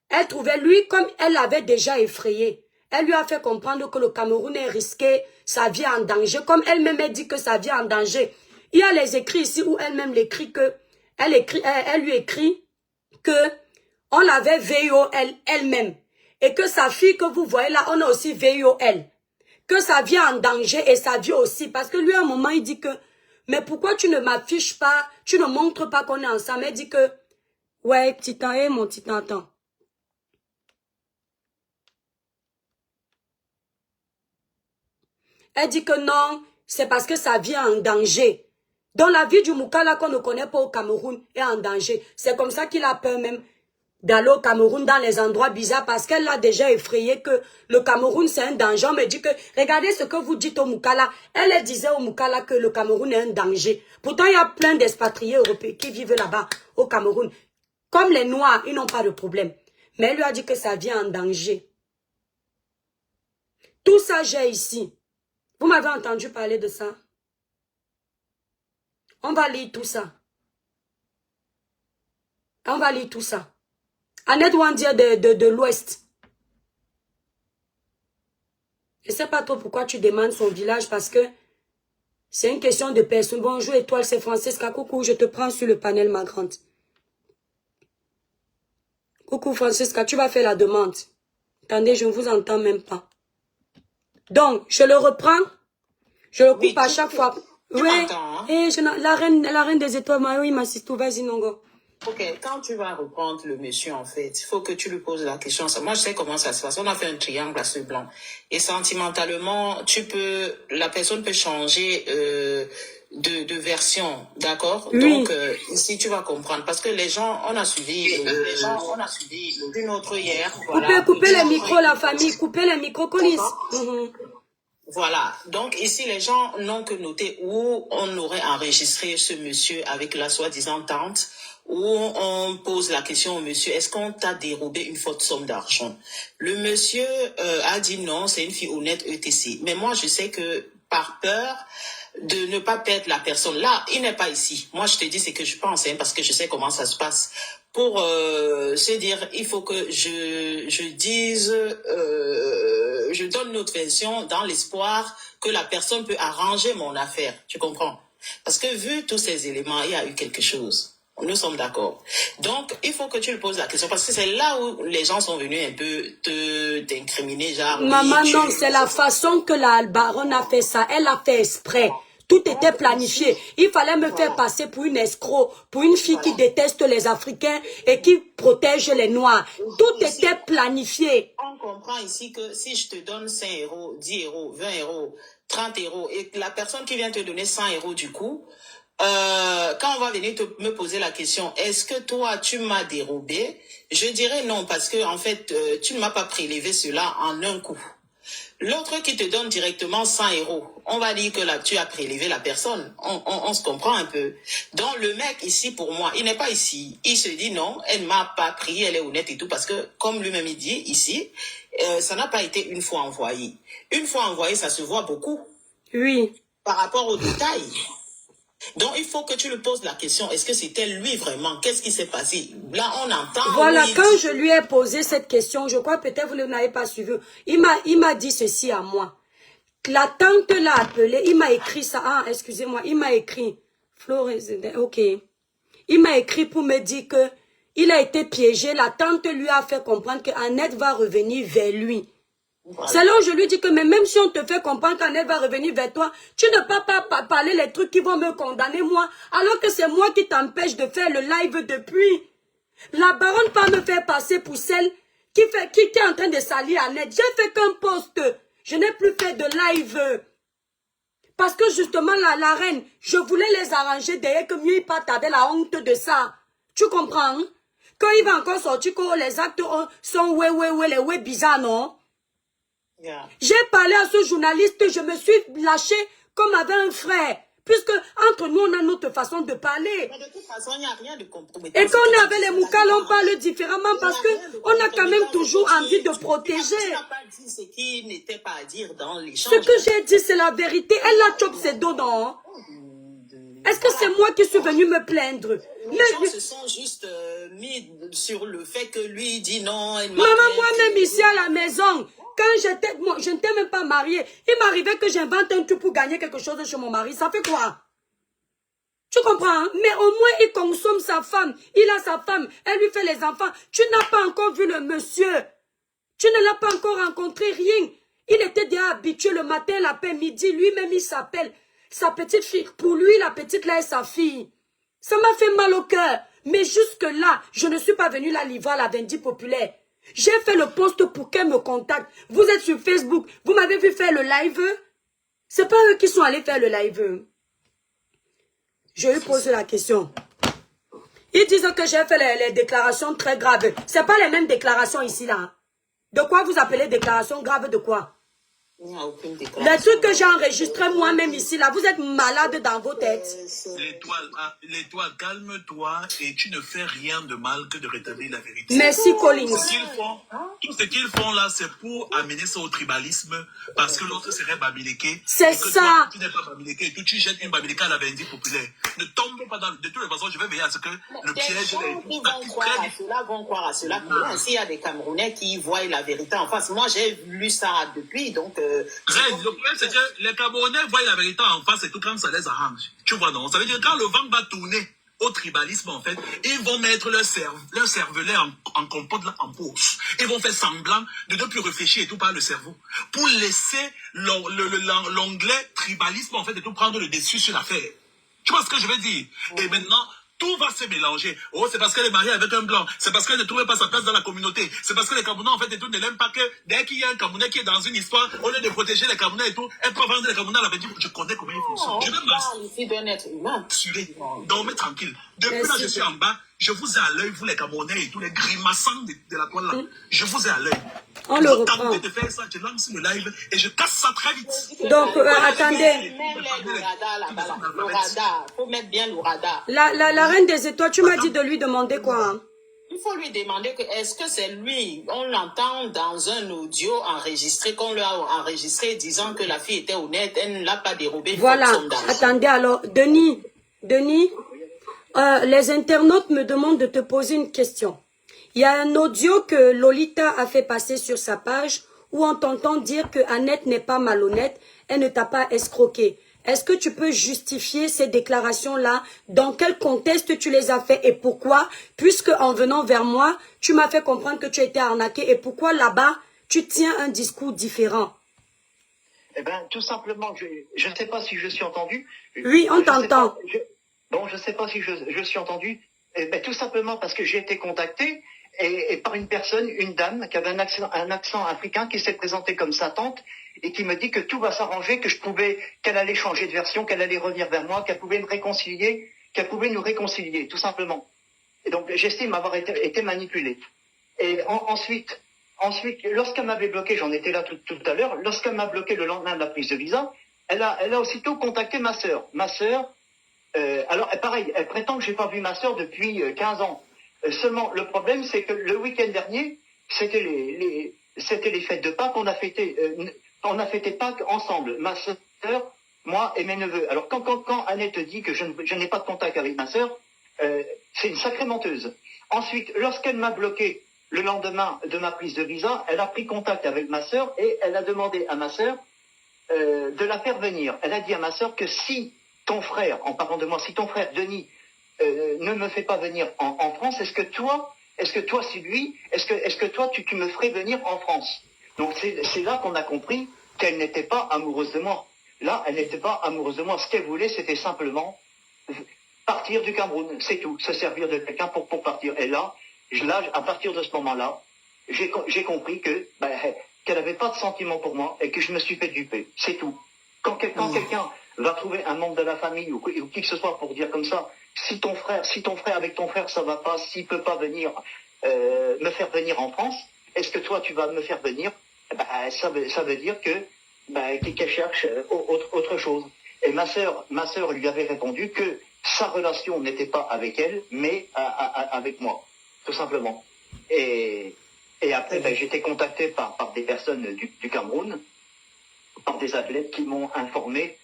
elle trouvait lui, comme elle l'avait déjà effrayé, elle lui a fait comprendre que le Cameroun est risqué, sa vie est en danger, comme elle-même a dit que sa vie est en danger. Il y a les écrits ici où elle-même l'écrit que, elle lui écrit que on l'avait VIO elle-même. Et que sa fille que vous voyez là, on a aussi VIO elle. Que sa vie est en danger et sa vie aussi. Parce que lui, à un moment, il dit que, mais pourquoi tu ne m'affiches pas, tu ne montres pas qu'on est ensemble. Elle dit que, ouais, Titan, mon Titan, attends. Elle dit que non, c'est parce que sa vie est en danger. Dans la vie du Moukala qu'on ne connaît pas au Cameroun est en danger. C'est comme ça qu'il a peur même d'aller au Cameroun dans les endroits bizarres parce qu'elle l'a déjà effrayé que le Cameroun c'est un danger. On me dit que, regardez ce que vous dites au Moukala. Elle disait au Moukala que le Cameroun est un danger. Pourtant, il y a plein d'expatriés européens qui vivent là-bas au Cameroun. Comme les Noirs, ils n'ont pas de problème. Mais elle lui a dit que sa vie est en danger. Tout ça, j'ai ici. Vous m'avez entendu parler de ça? On va lire tout ça. On va lire tout ça. Annette Wandia de l'Ouest. Je ne sais pas trop pourquoi tu demandes son village parce que c'est une question de personne. Bonjour étoile, c'est Francesca. Coucou, je te prends sur le panel ma grande. Coucou Francesca, tu vas faire la demande. Attendez, je ne vous entends même pas. Donc, je le reprends. Je le coupe oui, à chaque fois. Oui, hein? Et la reine des étoiles, oui, m'assiste. Vas-y, Nongo. Ok, quand tu vas reprendre le monsieur, en fait, il faut que tu lui poses la question. Moi, je sais comment ça se passe. On a fait un triangle à ce blanc. Et sentimentalement, la personne peut changer de version, d'accord? Oui. Donc, ici, tu vas comprendre. Parce que les gens, on a suivi une autre hier. Voilà, coupez les micros, la famille. Coupez les micros, Colis. Voilà. Donc, ici, les gens n'ont que noté où on aurait enregistré ce monsieur avec la soi-disant tante, où on pose la question au monsieur, est-ce qu'on t'a dérobé une forte somme d'argent? Le monsieur a dit non, c'est une fille honnête ETC. Mais moi, je sais que par peur de ne pas perdre la personne, là, il n'est pas ici. Moi, je te dis ce que je pense, hein, parce que je sais comment ça se passe. Pour se dire, il faut que je dise, je donne notre version dans l'espoir que la personne peut arranger mon affaire. Tu comprends? Parce que vu tous ces éléments, il y a eu quelque chose. Nous sommes d'accord. Donc, il faut que tu lui poses la question parce que c'est là où les gens sont venus un peu t'incriminer, genre... Maman, non, c'est la façon que la baronne a fait ça. Elle a fait exprès. Tout était planifié. Il fallait me faire passer pour une escroc, pour une fille qui déteste les Africains et qui protège les Noirs. Tout était planifié. On comprend ici que si je te donne 5 euros, 10 euros, 20 euros, 30 euros et que la personne qui vient te donner 100 euros du coup... quand on va venir me poser la question, est-ce que toi, tu m'as dérobé? Je dirais non, parce que en fait, tu ne m'as pas prélevé cela en un coup. L'autre qui te donne directement 100 euros, on va dire que là, tu as prélevé la personne. On se comprend un peu. Donc, le mec ici, pour moi, il n'est pas ici. Il se dit non, elle ne m'a pas pris, elle est honnête et tout, parce que, comme lui-même il dit ici, ça n'a pas été une fois envoyé. Une fois envoyé, ça se voit beaucoup. Oui. Par rapport aux détails. Donc, il faut que tu lui poses la question, est-ce que c'était lui vraiment? Qu'est-ce qui s'est passé? Là, on entend... Voilà, quand je lui ai posé cette question, je crois peut-être vous ne l'avez pas suivi. Il m'a dit ceci à moi. La tante l'a appelé, il m'a écrit ça. Ah, excusez-moi, il m'a écrit. Florence, ok. Il m'a écrit pour me dire que il a été piégé. La tante lui a fait comprendre qu'Annette va revenir vers lui. Voilà. C'est là où je lui dis que même si on te fait comprendre qu'Annette va revenir vers toi, tu ne peux pas parler les trucs qui vont me condamner moi, alors que c'est moi qui t'empêche de faire le live depuis. La baronne pas me faire passer pour celle qui est en train de salir Annette. J'ai fait qu'un post. Je n'ai plus fait de live. Parce que justement la reine, je voulais les arranger derrière que mieux ils partent avec la honte de ça. Tu comprends? Hein? Quand il va encore sortir, que les actes sont les bizarres, non? Yeah. J'ai parlé à ce journaliste, je me suis lâché comme avec un frère. puisque entre nous, on a notre façon de parler. Mais de toute façon, il n'y a rien de compromettant. Et quand on est avec les Moukal, on parle différemment parce qu'on a quand même toujours envie de protéger. Tu n'as pas dit ce qui n'était pas à dire dans l'échange. Ce que j'ai dit, c'est la vérité. Elle a chopé ses dos, non? Est-ce que c'est moi qui suis venue me plaindre? Les gens se sont juste mis sur le fait que lui dit non. Maman, moi-même ici à la maison, quand je n'étais même pas mariée, il m'arrivait que j'invente un truc pour gagner quelque chose chez mon mari. Ça fait quoi? Tu comprends? Hein? Mais au moins, il consomme sa femme. Il a sa femme. Elle lui fait les enfants. Tu n'as pas encore vu le monsieur. Tu ne l'as pas encore rencontré, rien. Il était déjà habitué le matin, l'après-midi. Lui-même, il s'appelle sa petite fille. Pour lui, la petite là est sa fille. Ça m'a fait mal au cœur. Mais jusque-là, je ne suis pas venue la livrer à la Vendée populaire. J'ai fait le poste pour qu'elle me contacte. Vous êtes sur Facebook. Vous m'avez vu faire le live. C'est pas eux qui sont allés faire le live. Je lui pose la question. Ils disent que j'ai fait les déclarations très graves. C'est pas les mêmes déclarations ici, là. De quoi vous appelez déclaration grave de quoi? Il n'y a aucune déclaration. Les trucs que j'ai enregistrés moi-même ici, là, vous êtes malades dans vos têtes. L'étoile, calme-toi et tu ne fais rien de mal que de rétablir la vérité. Merci, Collins. Tout ce qu'ils font là, c'est pour amener ça au tribalisme parce que l'autre serait Bamileke. C'est ça. Toi, tu n'es pas Bamileke et tu jettes une Bamileke à la Vendée populaire. Ne tombe pas dans... De toutes les façons, je vais veiller à ce que le piège... Ils vont croire à cela. S'il y a des Camerounais qui voient la vérité en face. Moi, j'ai lu ça depuis, donc... Le problème, c'est que les Camerounais voient la vérité en face et tout quand ça les arrange. Tu vois, non? Ça veut dire que quand le vent va tourner au tribalisme, en fait, ils vont mettre leur cervelet en compote là, en pause. Ils vont faire semblant de ne plus réfléchir et tout par le cerveau. Pour laisser l'onglet tribalisme, en fait, et tout prendre le dessus sur l'affaire. Tu vois ce que je veux dire? Et maintenant... tout va se mélanger. Oh, c'est parce qu'elle est mariée avec un blanc. C'est parce qu'elle ne trouvait pas sa place dans la communauté. C'est parce que les Camerounais, en fait, et tout, ne l'aiment pas que dès qu'il y a un Camerounais qui est dans une histoire, au lieu de protéger les Camerounais et tout, elle peut vendre les Camerounais à la Vendée. Je connais comment ils fonctionnent. Je vais ici d'un être humain. m'assurer. Dormez tranquille. Depuis là, je suis en bas. Je vous ai à l'œil, vous les Camerounais et tous les grimaçants de la toile là. Je vous ai à l'œil. On le reprend. Quand je te fais ça, je lance le live et je casse ça très vite. Donc, attendez. Le radar. Il faut mettre bien le radar. La reine des étoiles, tu m'as dit de lui demander quoi? Hein? Il faut lui demander que est-ce que c'est lui, on l'entend dans un audio enregistré, qu'on lui a enregistré disant que la fille était honnête, elle ne l'a pas dérobé. Voilà. Attendez alors, Denis, les internautes me demandent de te poser une question. Il y a un audio que Lolita a fait passer sur sa page où on t'entend dire que Annette n'est pas malhonnête, elle ne t'a pas escroqué. Est-ce que tu peux justifier ces déclarations-là? Dans quel contexte tu les as fait et pourquoi? Puisque en venant vers moi, tu m'as fait comprendre que tu as été arnaqué et pourquoi là-bas, tu tiens un discours différent? Eh bien, tout simplement, je ne sais pas si je suis entendu. Oui, on t'entend. Bon, je ne sais pas si je suis entendu. Eh bien, tout simplement parce que j'ai été contacté et par une personne, une dame, qui avait un accent africain, qui s'est présentée comme sa tante et qui me dit que tout va s'arranger, qu'elle allait changer de version, qu'elle allait revenir vers moi, qu'elle pouvait me réconcilier, qu'elle pouvait nous réconcilier, tout simplement. Et donc, j'estime avoir été manipulé. Et ensuite, lorsqu'elle m'avait bloqué, j'en étais là tout à l'heure, lorsqu'elle m'a bloqué le lendemain de la prise de visa, elle a aussitôt contacté ma sœur. Ma sœur, alors pareil, elle prétend que j'ai pas vu ma sœur depuis 15 ans. Seulement, le problème, c'est que le week-end dernier, c'était les fêtes de Pâques, on a fêté Pâques ensemble, ma sœur, moi et mes neveux. Alors quand Annette dit que je n'ai pas de contact avec ma sœur, c'est une sacrée menteuse. Ensuite, lorsqu'elle m'a bloqué le lendemain de ma prise de visa, elle a pris contact avec ma sœur et elle a demandé à ma sœur de la faire venir. Elle a dit à ma sœur que si ton frère, en parlant de moi, si ton frère Denis ne me fait pas venir en France, est-ce que toi, Sylvie, est-ce que toi, tu me ferais venir en France? Donc c'est là qu'on a compris qu'elle n'était pas amoureuse de moi. Là, elle n'était pas amoureuse de moi. Ce qu'elle voulait, c'était simplement partir du Cameroun, c'est tout, se servir de quelqu'un pour partir. Et là, à partir de ce moment-là, j'ai compris qu'elle n'avait pas de sentiment pour moi et que je me suis fait duper. C'est tout. Quand quelqu'un va trouver un membre de la famille ou qui que ce soit pour dire comme ça, si ton frère avec ton frère ça va pas, s'il peut pas venir me faire venir en France, est-ce que toi tu vas me faire venir? Ça veut dire que qu'elle cherche autre chose. Et ma sœur lui avait répondu que sa relation n'était pas avec elle, mais avec moi, tout simplement. Et après, ben, j'ai été contacté par des personnes du Cameroun, par des athlètes qui m'ont informé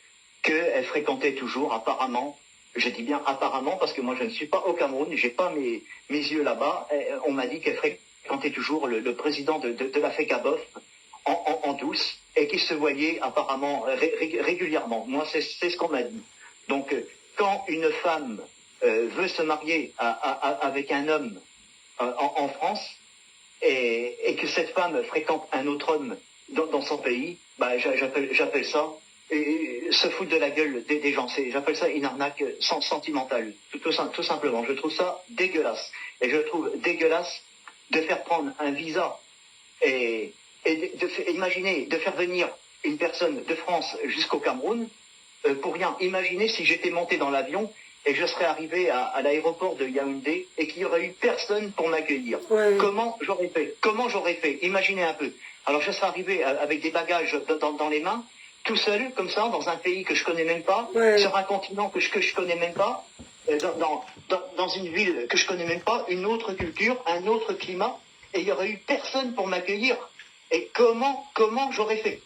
qu'elle fréquentait toujours, apparemment, je dis bien apparemment, parce que moi je ne suis pas au Cameroun, j'ai pas mes yeux là-bas, on m'a dit qu'elle fréquentait toujours le président de la FECABOF en douce, et qu'ils se voyaient apparemment régulièrement. Moi, c'est ce qu'on m'a dit. Donc, quand une femme veut se marier avec un homme en France, et que cette femme fréquente un autre homme dans son pays, bah, j'appelle ça se foutre de la gueule des gens. J'appelle ça une arnaque sentimentale, tout simplement. Je trouve ça dégueulasse. Et je trouve dégueulasse de faire prendre un visa et imaginez de faire venir une personne de France jusqu'au Cameroun pour rien. Imaginez si j'étais monté dans l'avion et je serais arrivé à l'aéroport de Yaoundé et qu'il n'y aurait eu personne pour m'accueillir. Ouais. Comment j'aurais fait? Imaginez un peu. Alors je serais arrivé avec des bagages dans les mains, tout seul, comme ça, dans un pays que je connais même pas, ouais. Sur un continent que je connais même pas, dans une ville que je connais même pas, une autre culture, un autre climat, et il n'y aurait eu personne pour m'accueillir. Et comment j'aurais fait?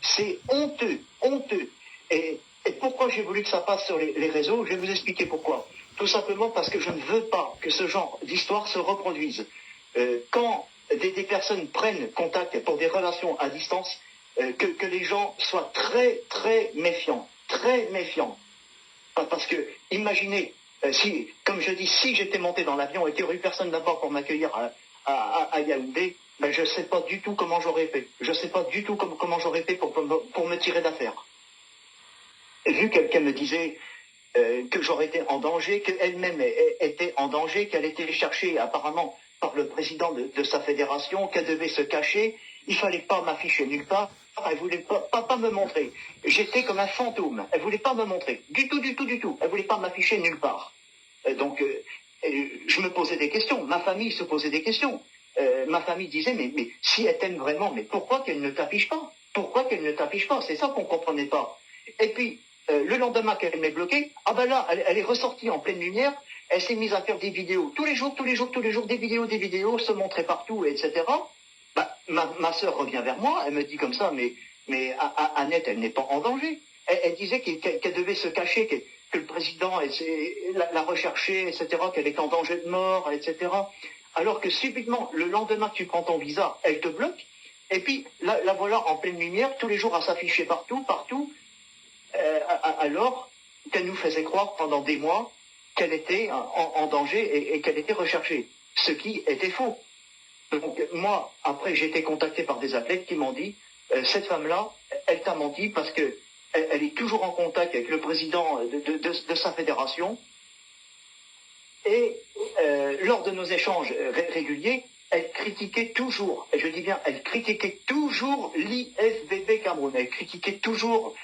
C'est honteux. Et pourquoi j'ai voulu que ça passe sur les réseaux? Je vais vous expliquer pourquoi. Tout simplement parce que je ne veux pas que ce genre d'histoire se reproduise. Quand des personnes prennent contact pour des relations à distance, que les gens soient très, très méfiants. Très méfiants. Parce que, imaginez, comme je dis, si j'étais monté dans l'avion et qu'il n'y aurait eu personne d'abord pour m'accueillir à Yaoundé, ben je ne sais pas du tout comment j'aurais fait. Je ne sais pas du tout comment j'aurais fait pour me tirer d'affaire. Vu qu'elle me disait que j'aurais été en danger, qu'elle-même était en danger, qu'elle était cherchée apparemment par le président de sa fédération, qu'elle devait se cacher, il fallait pas m'afficher nulle part, elle voulait pas me montrer. J'étais comme un fantôme, elle voulait pas me montrer, du tout, elle voulait pas m'afficher nulle part. Donc, je me posais des questions, ma famille se posait des questions. Ma famille disait, mais si elle t'aime vraiment, mais pourquoi qu'elle ne t'affiche pas? C'est ça qu'on comprenait pas. Et puis, le lendemain qu'elle m'est bloquée, ah ben là, elle est ressortie en pleine lumière, elle s'est mise à faire des vidéos, tous les jours, des vidéos, se montrer partout, etc. Bah, ma sœur revient vers moi, elle me dit comme ça, mais Annette, elle n'est pas en danger. Elle disait qu'elle devait se cacher, que le président la recherchait, etc., qu'elle était en danger de mort, etc. Alors que subitement, le lendemain que tu prends ton visa, elle te bloque, et puis la voilà en pleine lumière, tous les jours à s'afficher partout, alors qu'elle nous faisait croire pendant des mois qu'elle était en danger et qu'elle était recherchée, ce qui était faux. Donc moi, après, j'ai été contacté par des athlètes qui m'ont dit, cette femme-là, elle t'a menti parce que elle est toujours en contact avec le président de sa fédération, et lors de nos échanges réguliers, elle critiquait toujours, et je dis bien, elle critiquait toujours l'IFBB Cameroun, elle critiquait toujours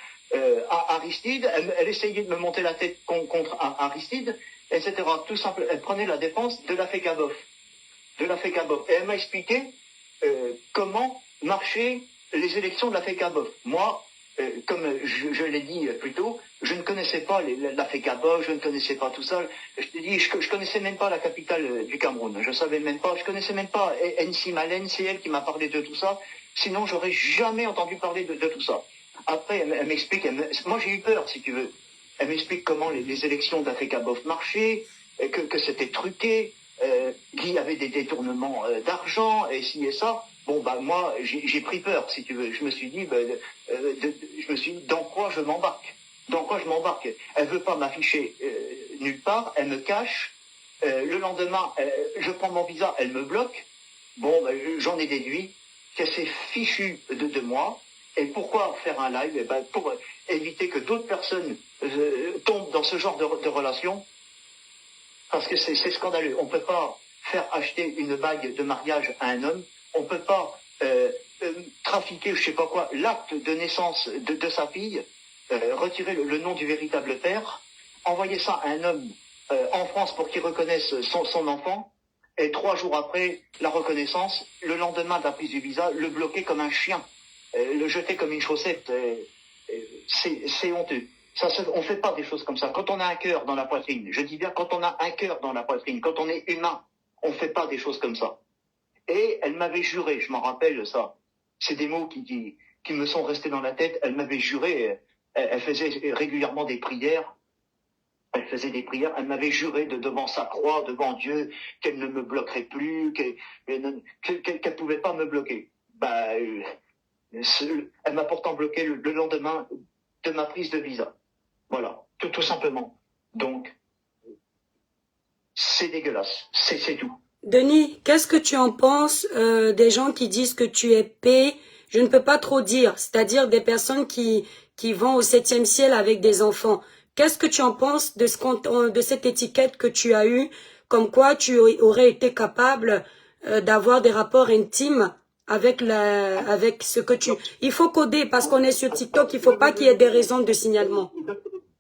Aristide, elle essayait de me monter la tête contre Aristide, etc. Tout simple, elle prenait la défense de la FECABOF. Et elle m'a expliqué comment marchaient les élections de la FECABOF. Moi, comme je l'ai dit plus tôt, je ne connaissais pas la FECABOF, je ne connaissais pas tout ça. Je t'ai dit, je connaissais même pas la capitale du Cameroun. Je connaissais même pas NC Malène, c'est elle qui m'a parlé de tout ça. Sinon, j'aurais jamais entendu parler de tout ça. Après, elle m'explique, moi j'ai eu peur, si tu veux. Elle m'explique comment les élections de la FECABOF marchaient, que c'était truqué, qu'il y avait des détournements d'argent, et ci et ça. Bon, bah moi, j'ai pris peur, si tu veux. Je me suis dit, dans quoi je m'embarque? Elle veut pas m'afficher nulle part, elle me cache. Le lendemain, je prends mon visa, elle me bloque. Bon, bah, j'en ai déduit qu'elle s'est fichue de moi. Et pourquoi faire un live? Pour éviter que d'autres personnes tombent dans ce genre de relation. Parce que c'est scandaleux. On ne peut pas faire acheter une bague de mariage à un homme. On ne peut pas trafiquer, je sais pas quoi, l'acte de naissance de sa fille, retirer le nom du véritable père, envoyer ça à un homme en France pour qu'il reconnaisse son enfant, et 3 jours après la reconnaissance, le lendemain de la prise du visa, le bloquer comme un chien, le jeter comme une chaussette. C'est honteux. On fait pas des choses comme ça. Quand on a un cœur dans la poitrine, je dis bien quand on a un cœur dans la poitrine, quand on est humain, on fait pas des choses comme ça. Et elle m'avait juré, je m'en rappelle ça. C'est des mots qui me sont restés dans la tête. Elle m'avait juré, elle faisait régulièrement des prières. Elle faisait des prières, elle m'avait juré devant sa croix, devant Dieu, qu'elle ne me bloquerait plus, qu'elle pouvait pas me bloquer. Elle m'a pourtant bloqué le lendemain de ma prise de visa. Voilà, tout simplement. Donc, c'est dégueulasse, c'est tout. Denis, qu'est-ce que tu en penses des gens qui disent que tu es paix? Je ne peux pas trop dire, c'est-à-dire des personnes qui vont au 7e ciel avec des enfants. Qu'est-ce que tu en penses de cette étiquette que tu as eue, comme quoi tu aurais été capable d'avoir des rapports intimes avec ce que tu... Il faut coder parce qu'on est sur TikTok, il ne faut pas qu'il y ait des raisons de signalement.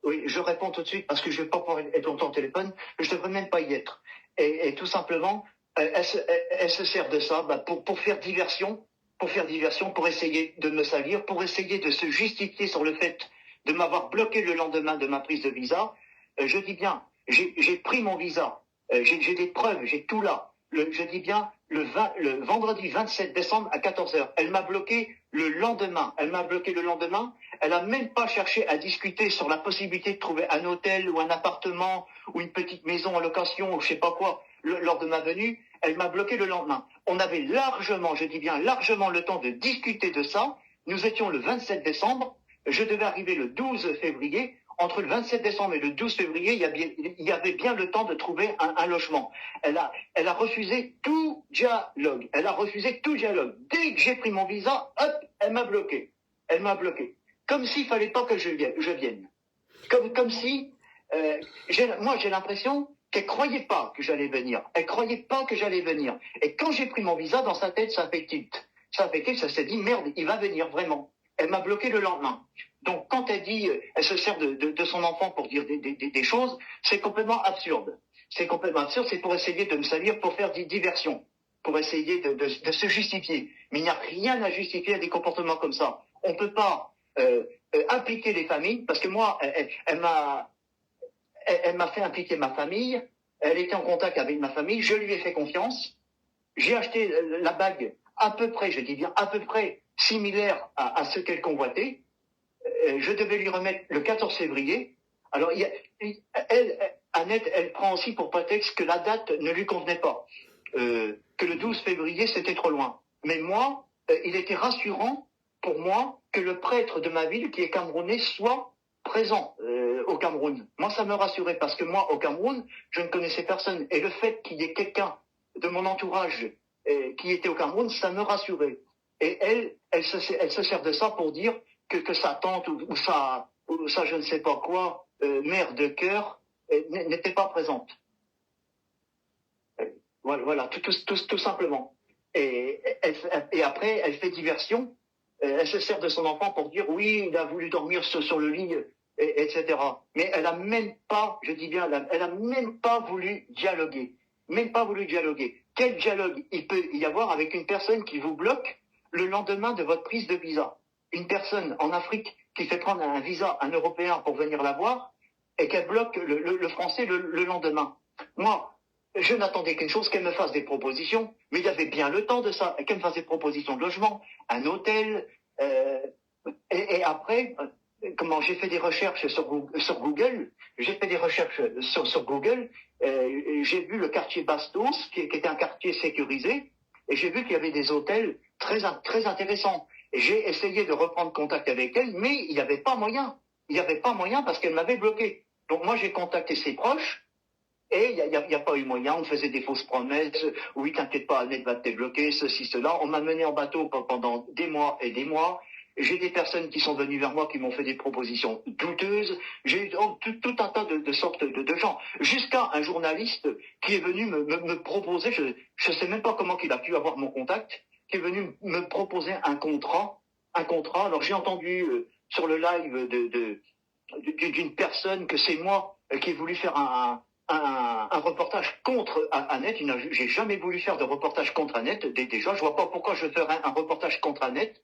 Oui, je réponds tout de suite parce que je ne vais pas pouvoir être longtemps au téléphone, je ne devrais même pas y être. Et tout simplement, elle se sert de ça pour faire diversion, pour essayer de me salir, pour essayer de se justifier sur le fait de m'avoir bloqué le lendemain de ma prise de visa. Je dis bien, j'ai pris mon visa, j'ai des preuves, j'ai tout là. Je dis bien, le vendredi 27 décembre à 14h. Elle m'a bloqué le lendemain. Elle n'a même pas cherché à discuter sur la possibilité de trouver un hôtel ou un appartement ou une petite maison en location ou je sais pas quoi lors de ma venue. Elle m'a bloqué le lendemain. On avait largement, je dis bien largement le temps de discuter de ça. Nous étions le 27 décembre. Je devais arriver le 12 février. Entre le 27 décembre et le 12 février, il y avait bien le temps de trouver un logement. Elle a refusé tout dialogue. Dès que j'ai pris mon visa, hop, elle m'a bloqué. Comme s'il fallait pas que je vienne. Comme si, moi j'ai l'impression qu'elle croyait pas que j'allais venir. Et quand j'ai pris mon visa, dans sa tête, ça fait tilt. Ça s'est dit, merde, il va venir, vraiment. Elle m'a bloqué le lendemain. Donc, quand elle dit, elle se sert de son enfant pour dire des choses, c'est complètement absurde. C'est pour essayer de me salir, pour faire des diversions, pour essayer de se justifier. Mais il n'y a rien à justifier à des comportements comme ça. On peut pas impliquer les familles, parce que moi, elle m'a fait impliquer ma famille, elle était en contact avec ma famille, je lui ai fait confiance, j'ai acheté la bague à peu près, je dis bien à peu près, similaire à ce qu'elle convoitait. Je devais lui remettre le 14 février. Alors, Annette, elle prend aussi pour prétexte que la date ne lui convenait pas, que le 12 février, c'était trop loin. Mais moi, il était rassurant pour moi que le prêtre de ma ville, qui est camerounais, soit présent au Cameroun. Moi, ça me rassurait parce que moi, au Cameroun, je ne connaissais personne. Et le fait qu'il y ait quelqu'un de mon entourage qui était au Cameroun, ça me rassurait. Et elle se sert de ça pour dire que sa tante ou sa je ne sais pas quoi, mère de cœur, n'était pas présente. Voilà, tout simplement. Et après, elle fait diversion. Elle se sert de son enfant pour dire oui, il a voulu dormir sur le lit, etc. Mais elle a même pas, je dis bien, elle a même pas voulu dialoguer. Quel dialogue il peut y avoir avec une personne qui vous bloque le lendemain de votre prise de visa? Une personne en Afrique qui fait prendre un visa, un Européen pour venir la voir, et qu'elle bloque le Français le lendemain. Moi, je n'attendais qu'une chose, qu'elle me fasse des propositions, mais il y avait bien le temps de ça, qu'elle me fasse des propositions de logement, un hôtel, et après, j'ai fait des recherches sur Google, j'ai vu le quartier Bastos, qui était un quartier sécurisé, et j'ai vu qu'il y avait des hôtels très intéressants. Et j'ai essayé de reprendre contact avec elle, mais il n'y avait pas moyen. Parce qu'elle m'avait bloqué. Donc moi, j'ai contacté ses proches, et il n'y a pas eu moyen. On faisait des fausses promesses. Oui, t'inquiète pas, Annette va te débloquer, ceci, cela. On m'a mené en bateau pendant des mois et des mois. J'ai des personnes qui sont venues vers moi qui m'ont fait des propositions douteuses. J'ai eu tout un tas de sortes de gens. Jusqu'à un journaliste qui est venu me proposer, je sais même pas comment il a pu avoir mon contact, qui est venu me proposer un contrat. Alors j'ai entendu sur le live d'une personne que c'est moi qui ai voulu faire un reportage contre Annette. J'ai jamais voulu faire de reportage contre Annette. Déjà, je vois pas pourquoi je ferais un reportage contre Annette.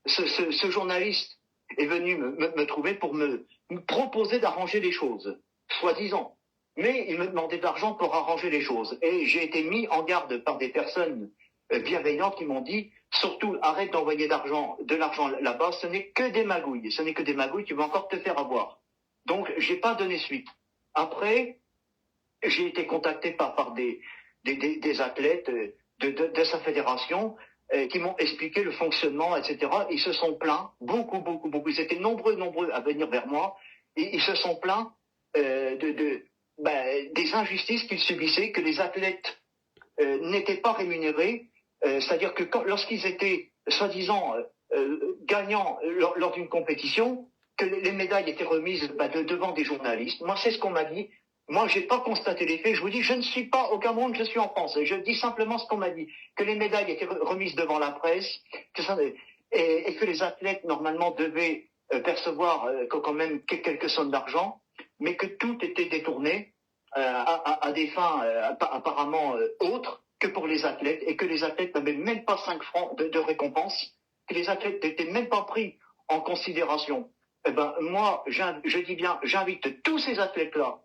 Ce journaliste est venu me trouver pour me proposer d'arranger les choses, soi-disant. Mais il me demandait de l'argent pour arranger les choses. Et j'ai été mis en garde par des personnes bienveillantes qui m'ont dit, surtout arrête d'envoyer de l'argent là-bas, ce n'est que des magouilles. Ce n'est que des magouilles, tu vas encore te faire avoir. Donc, j'ai pas donné suite. Après, j'ai été contacté par des athlètes de sa fédération qui m'ont expliqué le fonctionnement, etc. Ils se sont plaints, beaucoup. Ils étaient nombreux à venir vers moi. Et ils se sont plaints des injustices qu'ils subissaient, que les athlètes n'étaient pas rémunérés. C'est-à-dire que lorsqu'ils étaient, soi-disant, gagnants lors d'une compétition, que les médailles étaient remises devant des journalistes. Moi, c'est ce qu'on m'a dit. Moi, j'ai pas constaté les faits. Je vous dis, je ne suis pas au Cameroun, je suis en France. Je dis simplement ce qu'on m'a dit. Que les médailles étaient remises devant la presse, et que les athlètes, normalement, devaient percevoir quand même quelques sommes d'argent, mais que tout était détourné à des fins apparemment autres que pour les athlètes, et que les athlètes n'avaient même pas 5 francs de récompense, que les athlètes n'étaient même pas pris en considération. Eh ben, moi, je dis bien, j'invite tous ces athlètes-là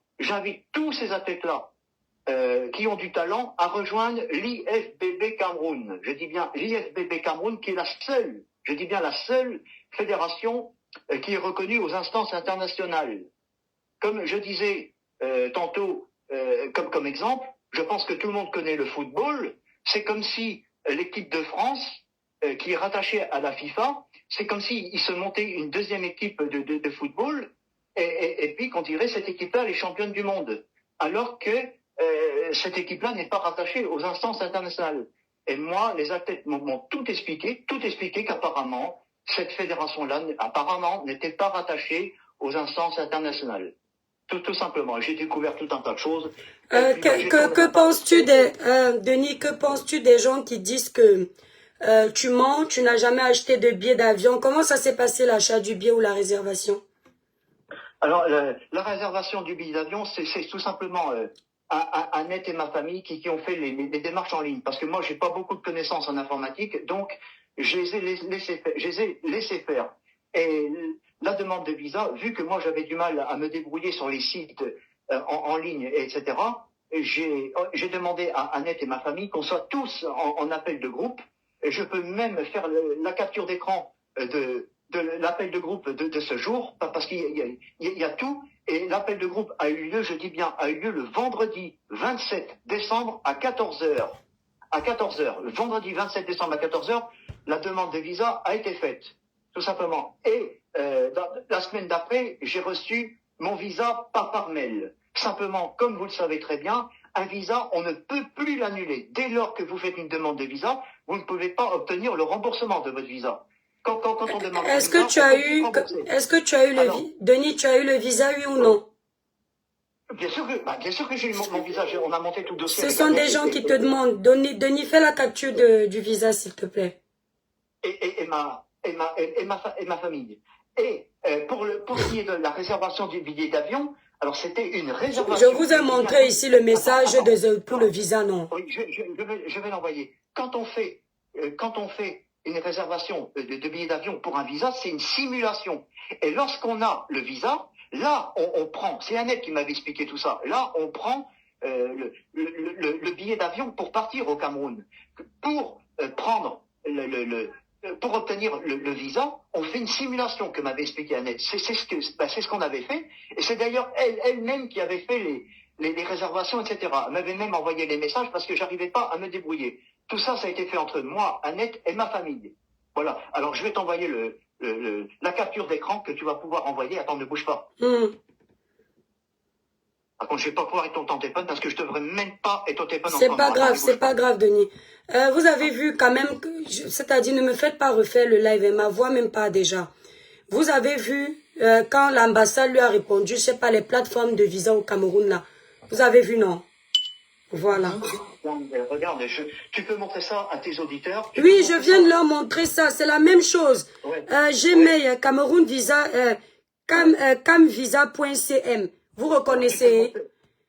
qui ont du talent à rejoindre l'IFBB Cameroun. Je dis bien l'IFBB Cameroun, qui est la seule fédération qui est reconnue aux instances internationales. Comme je disais tantôt, comme exemple, je pense que tout le monde connaît le football. C'est comme si l'équipe de France, qui est rattachée à la FIFA, c'est comme s'il se montait une deuxième équipe de football, et puis qu'on dirait cette équipe-là, elle est championne du monde. Alors que cette équipe-là n'est pas rattachée aux instances internationales. Et moi, les athlètes m'ont tout expliqué qu'apparemment, cette fédération-là, apparemment, n'était pas rattachée aux instances internationales. Tout simplement. J'ai découvert tout un tas de choses. Que penses-tu Denis, que penses-tu des gens qui disent que tu mens, tu n'as jamais acheté de billet d'avion? Comment ça s'est passé l'achat du billet ou la réservation? Alors, la réservation du billet d'avion, c'est tout simplement Annette et ma famille qui ont fait les démarches en ligne. Parce que moi, j'ai pas beaucoup de connaissances en informatique, donc je les ai laissé faire. Et la demande de visa, vu que moi j'avais du mal à me débrouiller sur les sites en ligne, etc., j'ai demandé à Annette et ma famille qu'on soit tous en appel de groupe. Et je peux même faire la capture d'écran de l'appel de groupe de ce jour, parce qu'il y a tout. Et l'appel de groupe a eu lieu, je dis bien, a eu lieu le vendredi 27 décembre à 14h. À 14h, le vendredi 27 décembre à 14h, la demande de visa a été faite, tout simplement. Et la semaine d'après, j'ai reçu mon visa par mail. Simplement, comme vous le savez très bien, un visa, on ne peut plus l'annuler. Dès lors que vous faites une demande de visa, vous ne pouvez pas obtenir le remboursement de votre visa. Quand on demande est-ce que tu as eu Denis, tu as eu le visa, oui ou non? Bien sûr que j'ai eu mon visa. On a monté tout le dossier. Ce sont des gens qui te demandent. Denis, fais la capture du visa, s'il te plaît. Et ma famille. Et pour ce qui est de la réservation du billet d'avion, alors c'était une réservation. Je vous ai montré ici le message pour le visa, non? Oui, je vais l'envoyer. Quand on fait une réservation de billet d'avion pour un visa, c'est une simulation. Et lorsqu'on a le visa, là, on prend, c'est Annette qui m'avait expliqué tout ça, là, on prend le billet d'avion pour partir au Cameroun. Pour pour obtenir le visa, on fait une simulation que m'avait expliqué Annette. C'est ce qu'on avait fait. Et c'est d'ailleurs elle-même qui avait fait les réservations, etc. Elle m'avait même envoyé les messages parce que j'arrivais pas à me débrouiller. Tout ça, ça a été fait entre moi, Annette et ma famille. Voilà. Alors, je vais t'envoyer la capture d'écran que tu vas pouvoir envoyer. Attends, ne bouge pas. Par contre, je vais pas pouvoir être ton téléphone parce que je devrais même pas être ton téléphone. C'est pas grave, Denis. Vous avez vu quand même, c'est-à-dire ne me faites pas refaire le live, et ma voix même pas déjà. Vous avez vu quand l'ambassade lui a répondu, je sais pas, les plateformes de visa au Cameroun là. Vous avez vu, non? Voilà. Regarde, tu peux montrer ça à tes auditeurs? Oui, je viens de leur montrer ça. C'est la même chose. Ouais. Gmail, Cameroun Visa, camvisa.cm. Vous reconnaissez?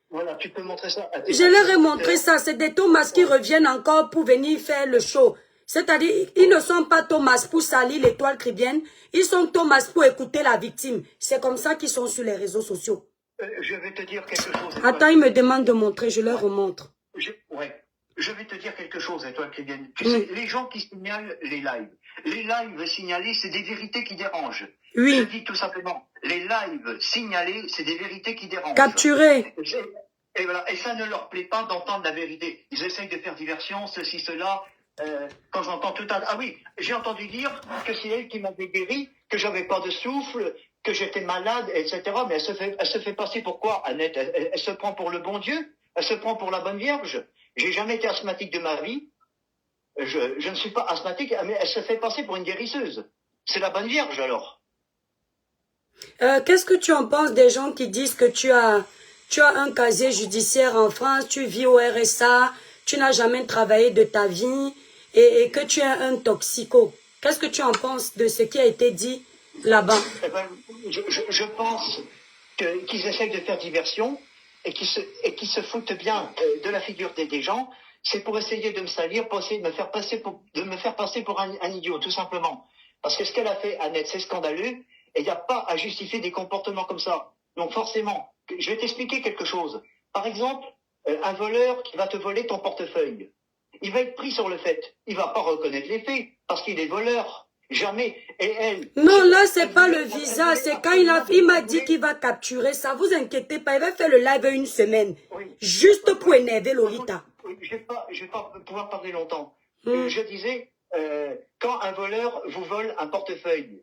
Voilà, tu peux montrer ça à tes Je leur ai montré ça. C'est des Thomas qui reviennent encore pour venir faire le show. C'est-à-dire, ils ne sont pas Thomas pour salir l'étoile chrétienne, ils sont Thomas pour écouter la victime. C'est comme ça qu'ils sont sur les réseaux sociaux. Je vais te dire quelque chose. Attends, ils me demandent de montrer, je leur remontre. Je vais te dire quelque chose, étoile chrétienne. Tu sais, les gens qui signalent les lives signalés, c'est des vérités qui dérangent. Oui. Je dis tout simplement, les lives signalés, c'est des vérités qui dérangent. Capturés. Et voilà, et ça ne leur plaît pas d'entendre la vérité. Ils essayent de faire diversion, ceci, cela. Quand j'entends tout un... Ah oui, j'ai entendu dire que c'est elle qui m'avait guéri, que j'avais pas de souffle, que j'étais malade, etc. Mais elle se fait passer pour quoi, Annette? Elle se prend pour le bon Dieu? Elle se prend pour la bonne Vierge? J'ai jamais été asthmatique de ma vie. Je ne suis pas asthmatique, mais elle se fait passer pour une guérisseuse. C'est la bonne Vierge, alors. Qu'est-ce que tu en penses des gens qui disent que tu as un casier judiciaire en France, tu vis au RSA, tu n'as jamais travaillé de ta vie et que tu es un toxico? Qu'est-ce que tu en penses de ce qui a été dit là-bas? Je pense qu'ils essayent de faire diversion et qu'ils se foutent bien de la figure des gens. C'est pour essayer de me salir, pour essayer de me faire passer pour un idiot, tout simplement. Parce que ce qu'elle a fait, Annette, c'est scandaleux, et il n'y a pas à justifier des comportements comme ça. Donc forcément, je vais t'expliquer quelque chose. Par exemple, un voleur qui va te voler ton portefeuille, il va être pris sur le fait. Il va pas reconnaître les faits, parce qu'il est voleur. Jamais. Et elle... Non, là, c'est pas le visa. C'est quand il m'a dit qu'il va capturer ça. Vous inquiétez pas, il va faire le live une semaine. Oui. Juste pour énerver Lolita. Je vais pas pouvoir parler longtemps. Je disais, quand un voleur vous vole un portefeuille,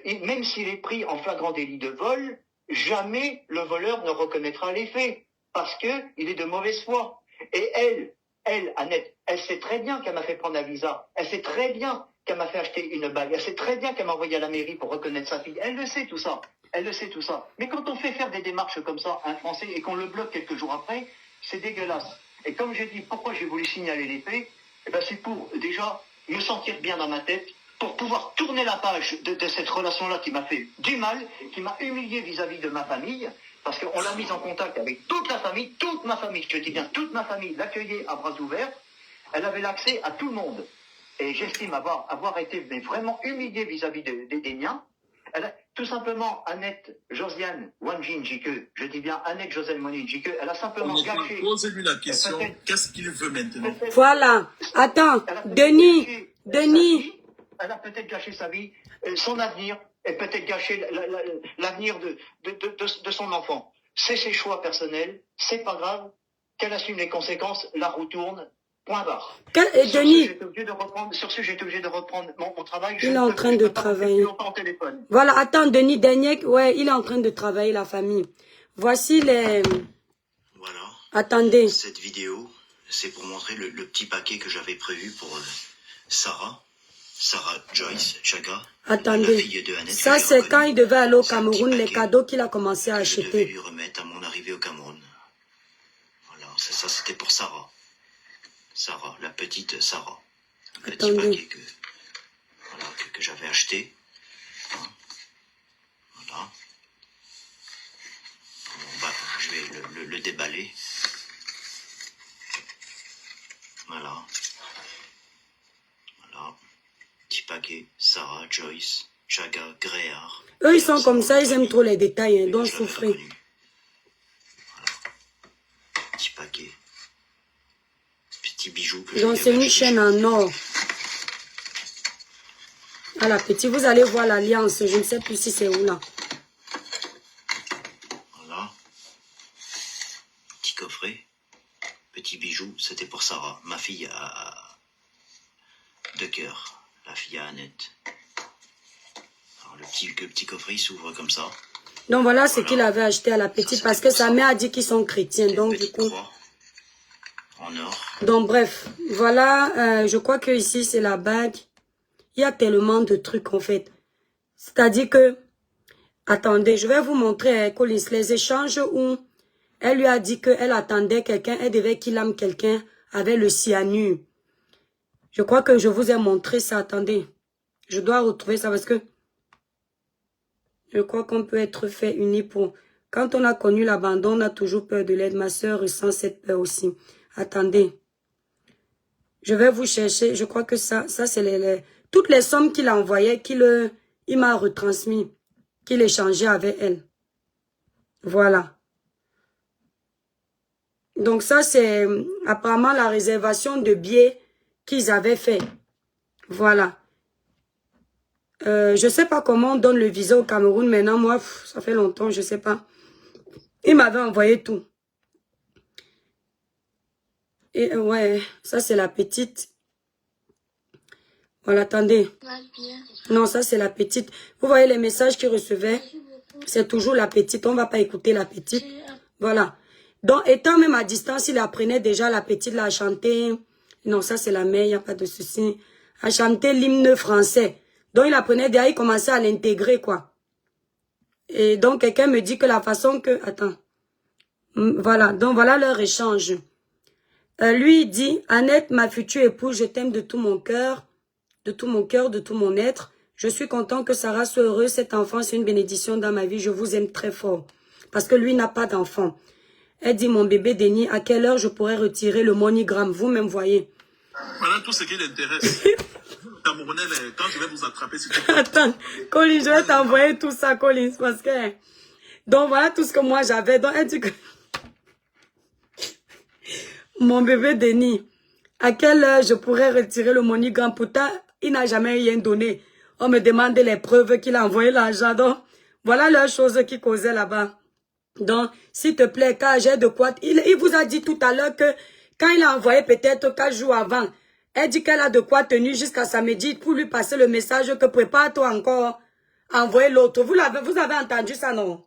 même s'il est pris en flagrant délit de vol, jamais le voleur ne reconnaîtra les faits, parce que il est de mauvaise foi. Et elle, Annette, elle sait très bien qu'elle m'a fait prendre un visa. Elle sait très bien qu'elle m'a fait acheter une bague. Elle sait très bien qu'elle m'a envoyé à la mairie pour reconnaître sa fille. Elle le sait tout ça. Elle le sait tout ça. Mais quand on fait faire des démarches comme ça à un Français et qu'on le bloque quelques jours après, c'est dégueulasse. Et comme j'ai dit, pourquoi j'ai voulu signaler les faits, eh ben c'est pour déjà me sentir bien dans ma tête, pour pouvoir tourner la page de cette relation-là qui m'a fait du mal, qui m'a humilié vis-à-vis de ma famille, parce qu'on l'a mise en contact avec toute ma famille, je dis bien toute ma famille, l'accueillait à bras ouverts. Elle avait l'accès à tout le monde. Et j'estime avoir été mais vraiment humilié vis-à-vis des miens. Elle a, tout simplement, Annette Josiane Wanjin Jike, je dis bien Annette Josiane Wanjin Jike, elle a simplement gâché... Posez-lui la question, qu'est-ce qu'il veut maintenant? Voilà. Attends, Denis. Elle a peut-être gâché sa vie, son avenir, et peut-être gâché l'avenir de son enfant. C'est ses choix personnels, c'est pas grave, qu'elle assume les conséquences, la roue tourne, point barre. Denis. Sur ce, j'ai été obligé de reprendre mon travail. Il est en train de travailler. Voilà, attends, Denis, ouais, il est en train de travailler la famille. Voici les... Voilà. Attendez. Cette vidéo, c'est pour montrer le petit paquet que j'avais prévu pour Sarah Joyce Chaga. Attendez. La fille de Annette, ça, c'est quand il devait aller au Cameroun, les cadeaux qu'il a commencé à acheter. Je devais lui remettre à mon arrivée au Cameroun. Voilà, ça c'était pour Sarah. Sarah, la petite Sarah. Un petit paquet que j'avais acheté. Hein. Voilà. Bon, je vais le déballer. Voilà. Voilà. Petit paquet. Sarah, Joyce, Chaga, Gréard. Eux, ils sont comme ça, ils aiment trop les détails, hein, donc souffrez. Voilà. Petit paquet. Petit bijou que donc c'est une chaîne en or. Ah, la petite, vous allez voir l'alliance, je ne sais plus si c'est où là. Voilà. Petit coffret. Petit bijou, c'était pour Sarah, ma fille de cœur, la fille à Annette. Alors le petit coffret il s'ouvre comme ça. Donc voilà ce qu'il avait acheté à la petite, ça, parce que sa mère a dit qu'ils sont chrétiens, donc du coup... En or. Donc bref, voilà, je crois que ici c'est la bague. Il y a tellement de trucs en fait. C'est-à-dire que, attendez, je vais vous montrer, Collins, les échanges où elle lui a dit qu'elle attendait quelqu'un, elle devait qu'il aime quelqu'un avec le cyanure. Je crois que je vous ai montré ça, attendez. Je dois retrouver ça parce que je crois qu'on peut être fait uni pour... Quand on a connu l'abandon, on a toujours peur de l'aide. Ma soeur ressent cette peur aussi. Attendez. Je vais vous chercher. Je crois que ça c'est toutes les sommes qu'il a envoyées, il m'a retransmis, qu'il échangeait avec elle. Voilà. Donc ça, c'est apparemment la réservation de billets qu'ils avaient fait. Voilà. Je sais pas comment on donne le visa au Cameroun maintenant. Moi, ça fait longtemps, je sais pas. Il m'avait envoyé tout. Et ouais, ça c'est la petite. Voilà, attendez. Non, ça c'est la petite. Vous voyez les messages qu'il recevait? C'est toujours la petite. On va pas écouter la petite. Voilà. Donc, étant même à distance, il apprenait déjà la petite là, à chanter. Non, ça c'est la mère, il n'y a pas de souci. À chanter l'hymne français. Donc, il apprenait déjà, il commençait à l'intégrer, quoi. Et donc, quelqu'un me dit que la façon que... Attends. Voilà, donc voilà leur échange. Lui, il dit, Annette, ma future épouse, je t'aime de tout mon cœur, de tout mon être. Je suis content que Sarah soit heureuse. Cet enfant, c'est une bénédiction dans ma vie. Je vous aime très fort. Parce que lui n'a pas d'enfant. Elle dit, mon bébé Denis, à quelle heure je pourrais retirer le MoneyGram? Vous-même voyez. Voilà tout ce qui l'intéresse. Camerounais, quand je vais vous attraper, si tu veux. Attends, Colin, je vais t'envoyer tout ça, Colin, parce que... Donc, voilà tout ce que moi j'avais. Donc, elle dit que... Mon bébé Denis, à quelle heure je pourrais retirer le MoneyGram? Pourtant, il n'a jamais rien donné. On me demandait les preuves qu'il a envoyé l'argent. Donc, voilà les choses qui causaient là-bas. Donc, s'il te plaît, quand j'ai de quoi... Il vous a dit tout à l'heure que quand il a envoyé peut-être 4 jours avant, elle dit qu'elle a de quoi tenir jusqu'à samedi pour lui passer le message que prépare-toi encore à envoyer l'autre. Vous avez entendu ça, non?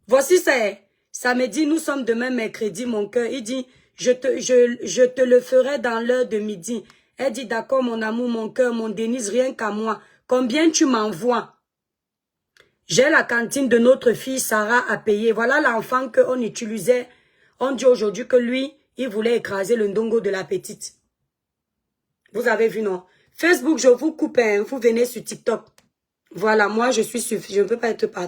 Voici, c'est samedi, nous sommes demain mercredi, mon cœur. Il dit, je te le ferai dans l'heure de midi. Elle dit, d'accord, mon amour, mon cœur, mon Denise, rien qu'à moi. Combien tu m'envoies? J'ai la cantine de notre fille Sarah à payer. Voilà l'enfant qu'on utilisait. On dit aujourd'hui que lui, il voulait écraser le ndongo de la petite. Vous avez vu, non? Facebook, je vous coupe, hein. Vous venez sur TikTok. Voilà, moi, je ne peux pas être partout.